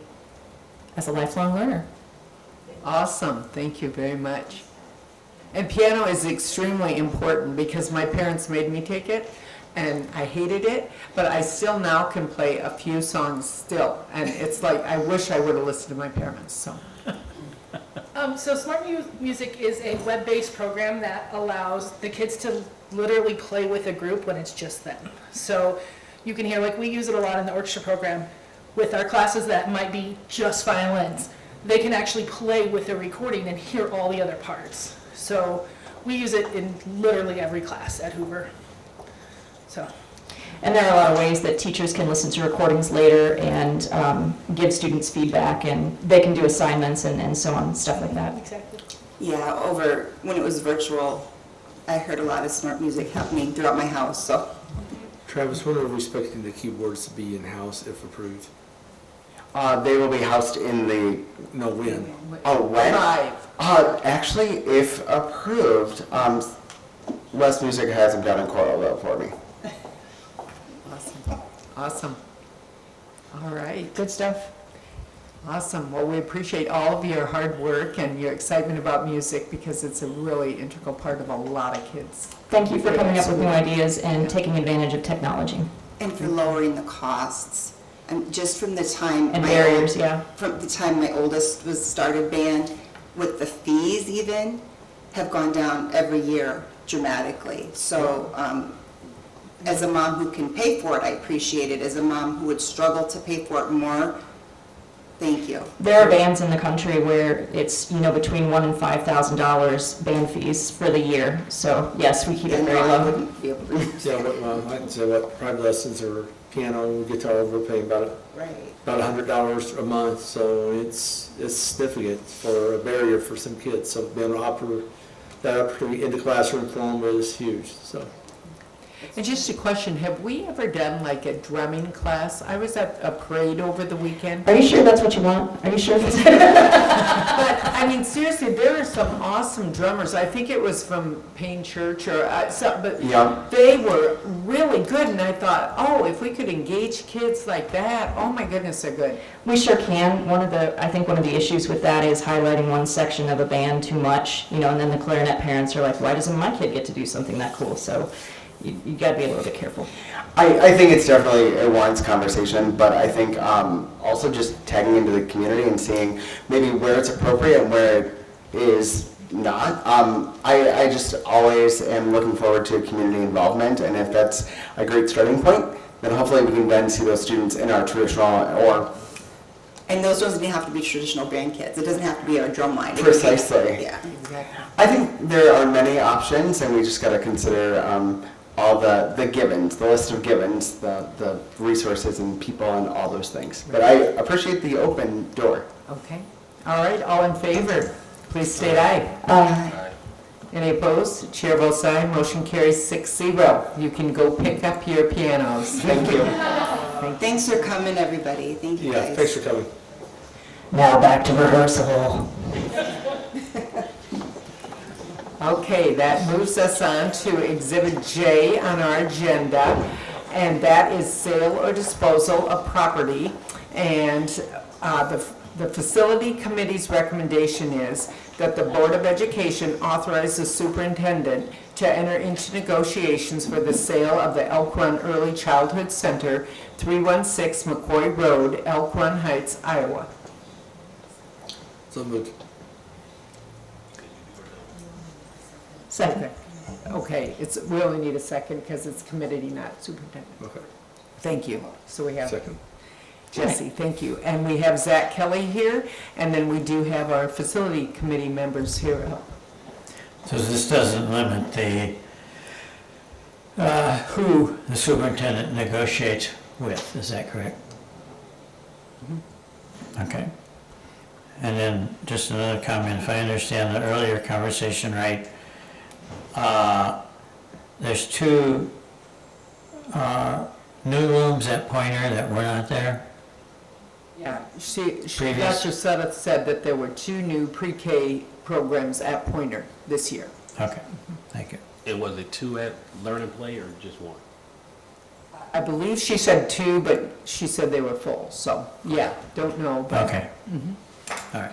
as a lifelong learner. Awesome, thank you very much. And piano is extremely important because my parents made me take it, and I hated it, but I still now can play a few songs still, and it's like, I wish I would have listened to my parents, so. So Smart Music is a web-based program that allows the kids to literally play with a group when it's just them. So you can hear, like we use it a lot in the orchestra program with our classes that might be just violins. They can actually play with the recording and hear all the other parts. So we use it in literally every class at Hoover. So. And there are a lot of ways that teachers can listen to recordings later and give students feedback, and they can do assignments and so on, stuff like that. Exactly. Yeah, when it was virtual, I heard a lot of smart music happening throughout my house, so. Travis, when are we expecting the keyboards to be in-house if approved? They will be housed in the... No, when? Oh, when? Live. Actually, if approved, West Music has them down in Coralville for me. Awesome, awesome. All right, good stuff. Awesome, well, we appreciate all of your hard work and your excitement about music, because it's a really integral part of a lot of kids. Thank you for coming up with new ideas and taking advantage of technology. And for lowering the costs. And just from the time. And barriers, yeah. From the time my oldest was started band, with the fees even, have gone down every year dramatically. So, as a mom who can pay for it, I appreciate it. As a mom who would struggle to pay for it more, thank you. There are bands in the country where it's, between $1,000 and $5,000 band fees for the year. So yes, we keep it very I low. wouldn't be able to. I can say what private lessons or piano, guitar, we're paying about $100 a month, so it's significant for a barrier for some kids. So being able to offer that opportunity in the classroom form is huge. So. And just a question, have we ever done like a drumming class? I was at a parade over the weekend. Are you sure that's what you want? Are you sure? But, I mean, seriously, there are some awesome drummers. I think it was from Payne Church or but Yeah. they were really good. And I thought, oh, if we could engage kids like that, oh my goodness, they're good. We sure can. I think one of the issues with that is highlighting one section of a band too much, and then the clarinet parents are like, why doesn't my kid get to do something that cool? So you got to be a little bit careful. I think it's definitely a wise conversation, but I think also just tagging into the community and seeing maybe where it's appropriate and where it is not. I just always am looking forward to community involvement, and if that's a great starting point, then hopefully we can then see those students in our traditional or... And those doesn't have to be traditional band kids. It doesn't have to be our drum line. Precisely. Yeah. Exactly. I think there are many options, and we just got to consider all the givens, the list of givens, the resources and people and all those things. But I appreciate the open door. Okay. All right, all in favor, please state aye. Aye. Any opposed? Chair votes aye, motion carries 6-0. You can go pick up your pianos. Thank you. Thanks for coming, everybody. Thank you, guys. Yeah, thanks for coming. Now back to rehearsal. Okay, that moves us on to Exhibit J on our agenda, and that is sale or disposal of property. And the facility committee's recommendation is that the Board of Education authorize the superintendent to enter into negotiations for the sale of the Elk Run Early Childhood Center, 316 McCoy Road, Elk Run Heights, Iowa. So moved. Second. Okay, we only need a second because it's committee, not superintendent. Okay. Thank you. So we have. Second. Jesse, thank you. And we have Zach Kelly here, and then we do have our facility committee members here. So this doesn't limit the, who the superintendent negotiates with, is that correct? Okay. And then just another comment, if I understand the earlier conversation right, there's 2 new rooms at Pointer that were not there? Yeah, Previous. Dr. Sudduth said that there were 2 new pre-K programs at Pointer this year. Okay, thank you. And was it 2 at Learn and Play or just 1? I believe she said 2, but she said they were full, so, yeah, don't know. But, Okay. All right.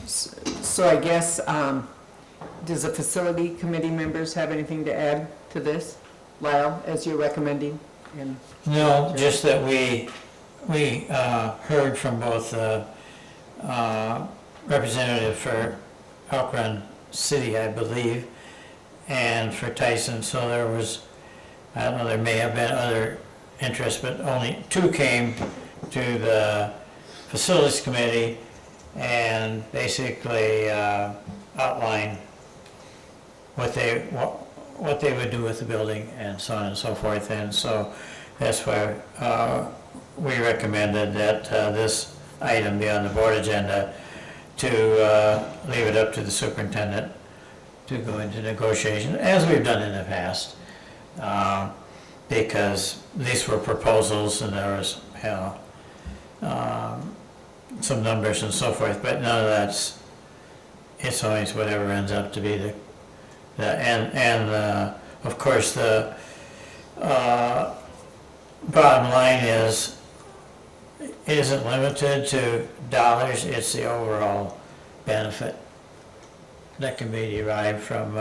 So I guess, does the facility committee members have anything to add to this? Lyle, as you're recommending? And No, just that we heard from both the representative for Elk Run City, I believe, and for Tyson, so there was, I don't know, there may have been other interest, but only 2 came to the facilities committee and basically outlined what they would do with the building and so on and so forth. And so that's why we recommended that this item be on the board agenda to leave it up to the superintendent to go into negotiation, as we've done in the past, because these were proposals and there was, some numbers and so forth, but none of that's, it's always whatever ends up to be of course the bottom line is, it isn't limited to dollars, it's the overall benefit that can be derived from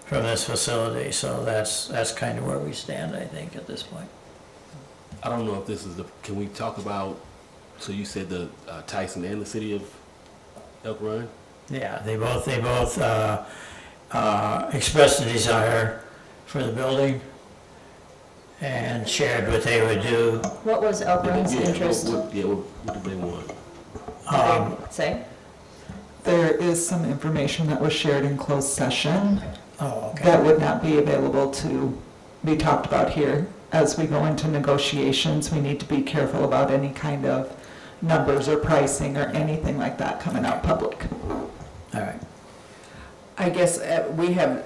this facility. So that's kind of where we stand, I think, at this point. I don't know if this is can we talk about, so you said the Tyson and the city of Elk Run? Yeah, they both expressed a desire for the building and shared what they would do. What was Elk Run's interest? What did they want? Say? There is some information that was shared in closed session okay. that would not be available to be talked about here. As we go into negotiations, we need to be careful about any kind of numbers or pricing or anything like that coming out public. All right. I guess we have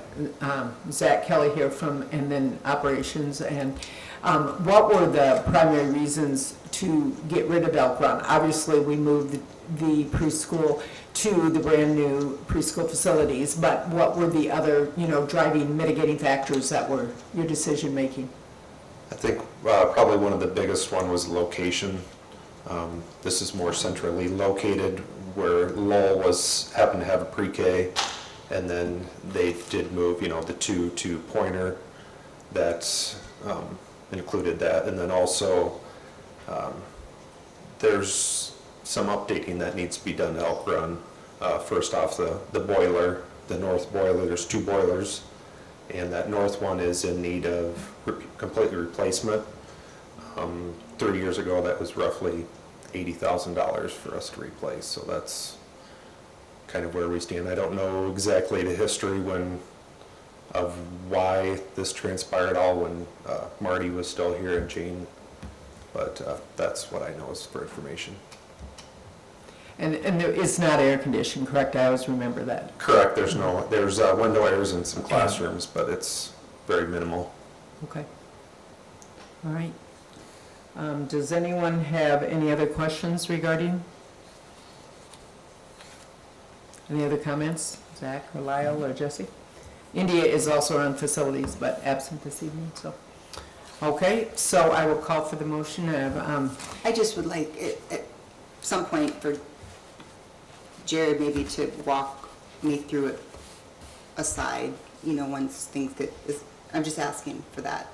Zach Kelly here from, and then operations, and what were the primary reasons to get rid of Elk Run? Obviously, we moved the preschool to the brand-new preschool facilities, but what were the other, driving, mitigating factors that were your decision-making? I think probably one of the biggest one was location. This is more centrally located, where Lowell happened to have a pre-K, and then they did move, the 2 to Pointer. That included that, and then also there's some updating that needs to be done to Elk Run. First off, the boiler, the north boiler, there's 2 boilers, and that north one is in need of complete replacement. 3 years ago, that was roughly $80,000 for us to replace, so that's kind of where we stand. I don't know exactly the history of why this transpired all when Marty was still here and Jane, but that's what I know is for information. And it's not air conditioned, correct? I always remember that. Correct, there's window airs in some classrooms, but it's very minimal. Okay. All right. Does anyone have any other questions regarding? Any other comments? Zach or Lyle or Jesse? India is also on facilities, but absent this evening, so. Okay, so I will call for the motion of, I just would like at some point for Jared maybe to walk me through it aside, once things I'm just asking for that.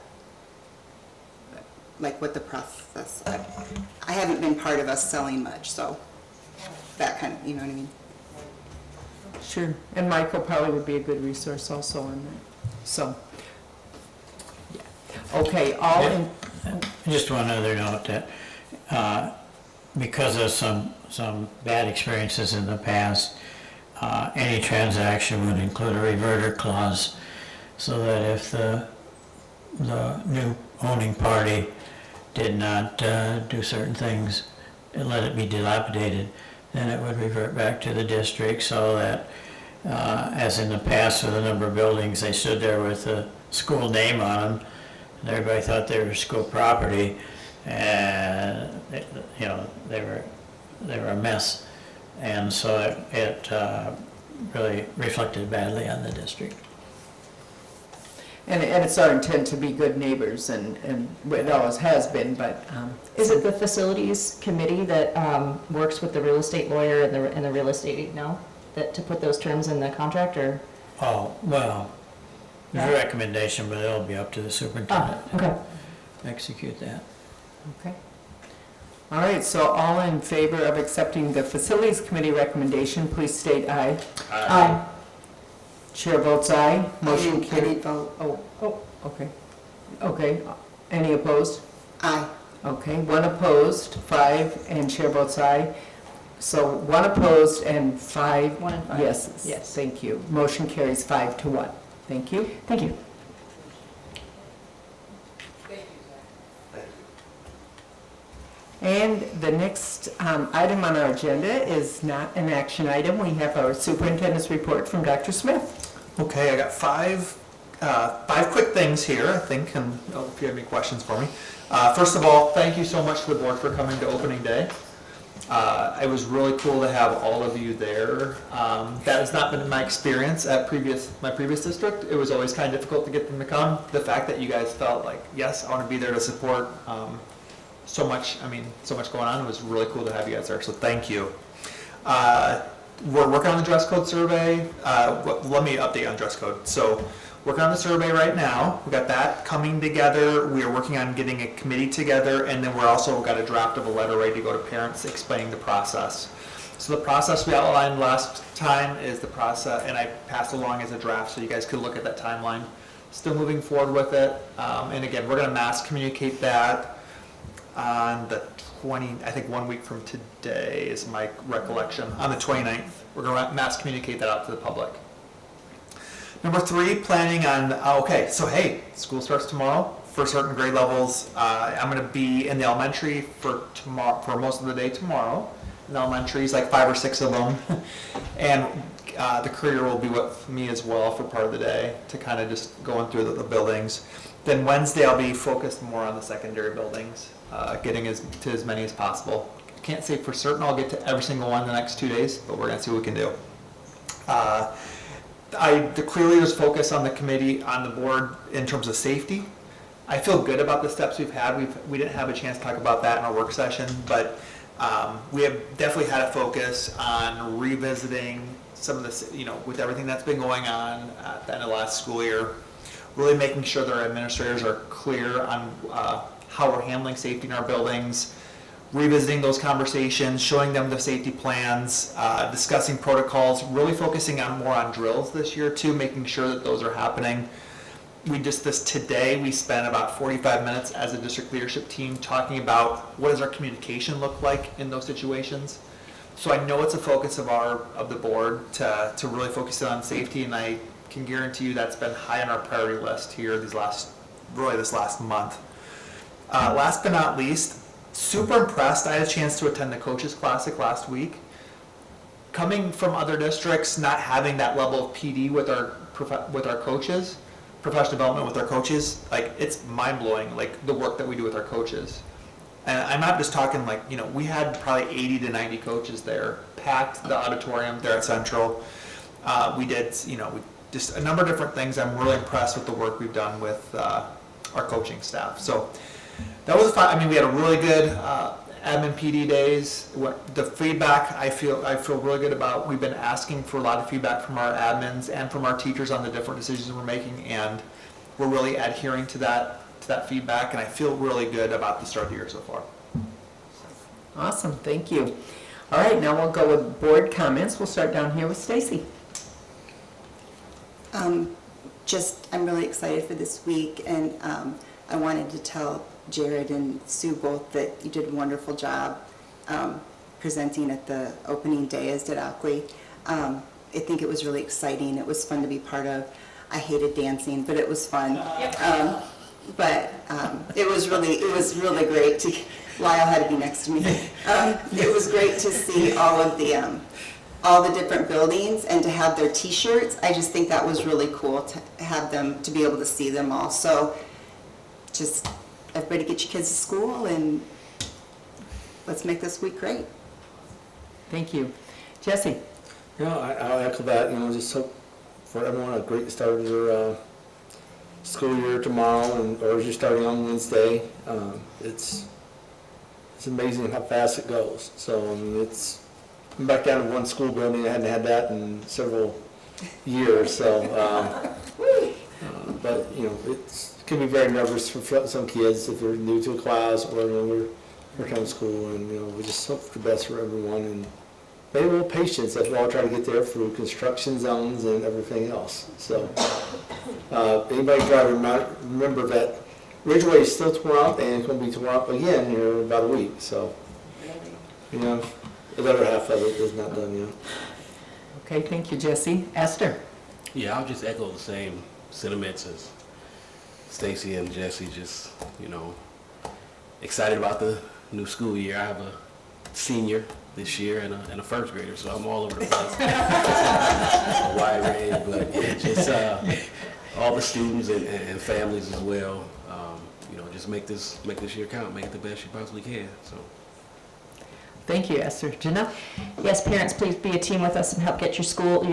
Like what the process, I haven't been part of us selling much, so that kind of, you know what I mean? sure, and Michael probably would be a good resource also on that, so. Yeah. Okay, all in, Just one other note that, because of some bad experiences in the past, any transaction would include a reverter clause, so that if the new owning party did not do certain things and let it be dilapidated, then it would revert back to the district, so that, as in the past with a number of buildings, they stood there with the school name on them, and everybody thought they were school property, and they were a mess, and so it really reflected badly on the district. And it's our intent to be good neighbors, and it always has been, but. Is it the facilities committee that works with the real estate lawyer and the real estate, that to put those terms in the contract, or? Oh, well, there's a recommendation, but it'll be up to the superintendent okay. to execute that. Okay. All right, so all in favor of accepting the facilities committee recommendation, please state aye. Aye. Chair votes aye. Motion I need carried. vote. Okay. Okay, any opposed? Aye. Okay, one opposed, 5, and chair votes aye. So 1 opposed and 5. 1 and 5. Yeses. Yes. Thank you. Motion carries 5 to 1. Thank you. Thank you. And the next item on our agenda is not an action item. We have our superintendent's report from Dr. Smith. Okay, I got five quick things here, I think, and if you have any questions for me. First of all, thank you so much to the board for coming to opening day. It was really cool to have all of you there. That has not been my experience at my previous district. It was always kind of difficult to get them to come. The fact that you guys felt like, yes, I want to be there to support so much going on. It was really cool to have you guys there, so thank you. We're working on the dress code survey. Let me update on dress code. So, working on the survey right now. We got that coming together. We are working on getting a committee together, and then we're also got a draft of a letter ready to go to parents explaining the process. So the process we outlined last time is the process, and I passed along as a draft so you guys could look at that timeline. Still moving forward with it, and again, we're going to mass communicate that on the 20, I think 1 week from today is my recollection, on the 29th. We're going to mass communicate that out to the public. Number 3, planning on, school starts tomorrow for certain grade levels. I'm going to be in the elementary for most of the day tomorrow. In the elementaries, like 5 or 6 of them. And the courier will be with me as well for part of the day to kind of just going through the buildings. Then Wednesday, I'll be focused more on the secondary buildings, getting to as many as possible. Can't say for certain I'll get to every single one in the next 2 days, but we're going to see what we can do. Clearly there's focus on the committee, on the board in terms of safety. I feel good about the steps we've had. We didn't have a chance to talk about that in our work session, but we have definitely had a focus on revisiting some of this, with everything that's been going on at the end of last school year, really making sure that our administrators are clear on how we're handling safety in our buildings, revisiting those conversations, showing them the safety plans, discussing protocols, really focusing more on drills this year too, making sure that those are happening. Today we spent about 45 minutes as a district leadership team talking about what does our communication look like in those situations. So I know it's a focus of the board to really focus on safety, and I can guarantee you that's been high on our priority list here this last month. Last but not least, super impressed. I had a chance to attend the Coaches Classic last week. Coming from other districts, not having that level of PD with our coaches, professional development with our coaches, it's mind-blowing, the work that we do with our coaches. And I'm not just talking we had probably 80 to 90 coaches there, packed the auditorium there at Central. We did, just a number of different things. I'm really impressed with the work we've done with our coaching staff. So that was fun. We had a really good admin PD days. The feedback I feel really good about. We've been asking for a lot of feedback from our admins and from our teachers on the different decisions we're making, and we're really adhering to that feedback, and I feel really good about the start of the year so far. Awesome, thank you. All right, now we'll go with board comments. We'll start down here with Stacy. I'm really excited for this week, and I wanted to tell Jared and Sue both that you did a wonderful job presenting at the opening day, as did Oakley. I think it was really exciting. It was fun to be part of. I hated dancing, but it was fun. It was really great to, Lyle had to be next to me. It was great to see all the different buildings and to have their t-shirts. I just think that was really cool to have them, to be able to see them all. So just everybody get your kids to school and let's make this week great. Thank you. Jesse? I'll echo that, just hope for everyone a great start of their school year tomorrow, or as you're starting on Wednesday. It's amazing how fast it goes. So, I'm back down to one school building. I hadn't had that in several years. So, but it can be very nervous for some kids if they're new to a class or we're working on school, and we just hope for the best for everyone, and maybe a little patience as we all try to get there through construction zones and everything else. So, anybody try to remember that Ridgeway is still torn up, and it's going to be torn up again here in about a week. So, the other half of it is not done yet. Okay, thank you, Jesse. Esther? Yeah, I'll just echo the same sentiments as Stacy and Jesse. Just, excited about the new school year. I have a senior this year and a first grader, so I'm all over the place. A wide range, but yeah, just all the students and families as well. Just make this year count, make it the best you possibly can. So. Thank you, Esther. Janelle? Yes, parents, please be a team with us and help get your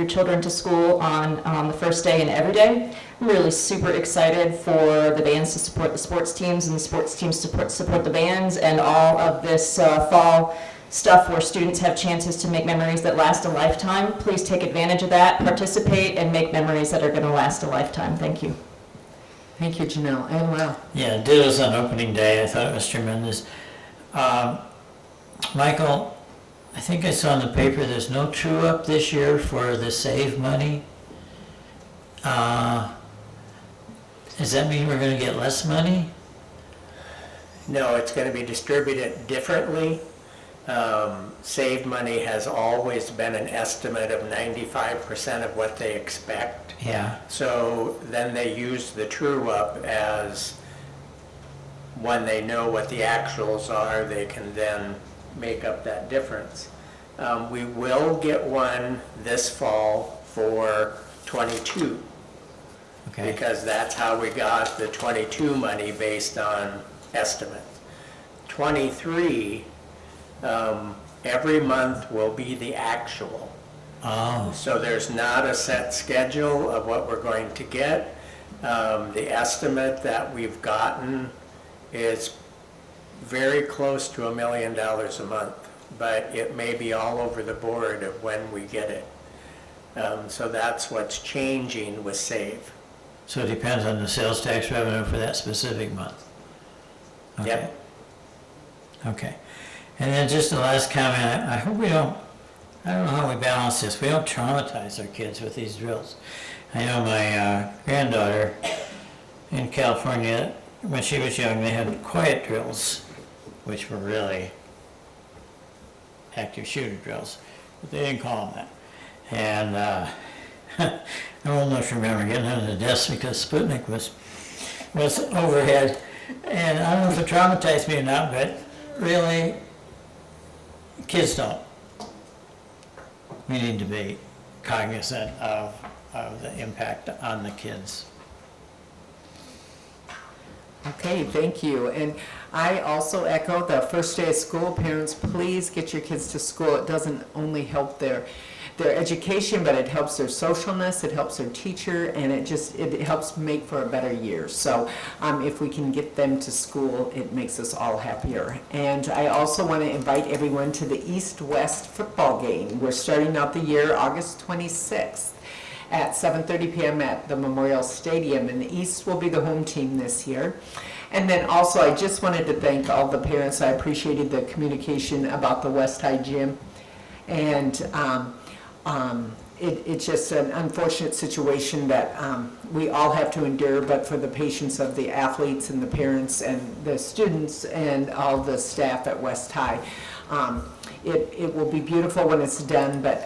children to school on the first day and every day. I'm really super excited for the bands to support the sports teams and the sports teams to support the bands, and all of this fall stuff where students have chances to make memories that last a lifetime. Please take advantage of that, participate, and make memories that are going to last a lifetime. Thank you. Thank you, Janelle. And Lyle? Yeah, dittos on opening day. I thought it was tremendous. Michael, I think I saw in the paper there's no true up this year for the SAVE money. Does that mean we're going to get less money? No, it's going to be distributed differently. SAVE money has always been an estimate of 95% of what they expect. Yeah. So then they use the true up as when they know what the actuals are, they can then make up that difference. We will get one this fall for 22. Okay. Because that's how we got the 22 money based on estimates. 23, every month will be the actual. Oh. So there's not a set schedule of what we're going to get. The estimate that we've gotten is very close to $1 million a month, but it may be all over the board of when we get it. So that's what's changing with SAVE. So it depends on the sales tax revenue for that specific month? Okay. Yep. Okay. And then just the last comment, I hope we don't, I don't know how we balance this, we don't traumatize our kids with these drills. I know my granddaughter in California, when she was young, they had quiet drills, which were really active shooter drills, but they didn't call them that. And I'm old enough to remember getting under the desk because Sputnik was overhead. And I don't know if it traumatized me or not, but really, kids don't. We need to be cognizant of the impact on the kids. Okay, thank you. And I also echo the first day of school. Parents, please get your kids to school. It doesn't only help their education, but it helps their socialness, it helps their teacher, and it helps make for a better year. So if we can get them to school, it makes us all happier. And I also want to invite everyone to the East-West football game. We're starting out the year August 26th. At 7:30 p.m. at the Memorial Stadium, and the East will be the home team this year. And then also, I just wanted to thank all the parents. I appreciated the communication about the West High Gym, and it's just an unfortunate situation that we all have to endure, but for the patience of the athletes and the parents and the students and all the staff at West High. It will be beautiful when it's done, but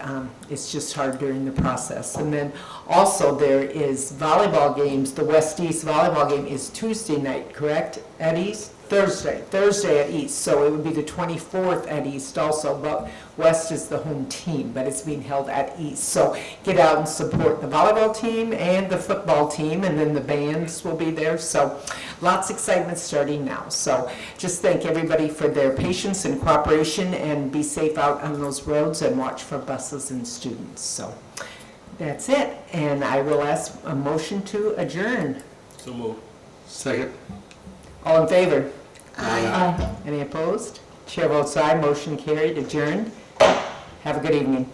it's just hard during the process. And then also there is volleyball games. The West East volleyball game is Tuesday night, correct, at East? Thursday at East. So it would be the 24th at East also, but West is the home team, but it's being held at East. So get out and support the volleyball team and the football team, and then the bands will be there. So lots of excitement starting now. So just thank everybody for their patience and cooperation, and be safe out on those roads and watch for buses and students. So that's it. And I will ask a motion to adjourn. So move. Second. All in favor? Aye. Any opposed? Chair votes aye, motion carried, adjourned. Have a good evening.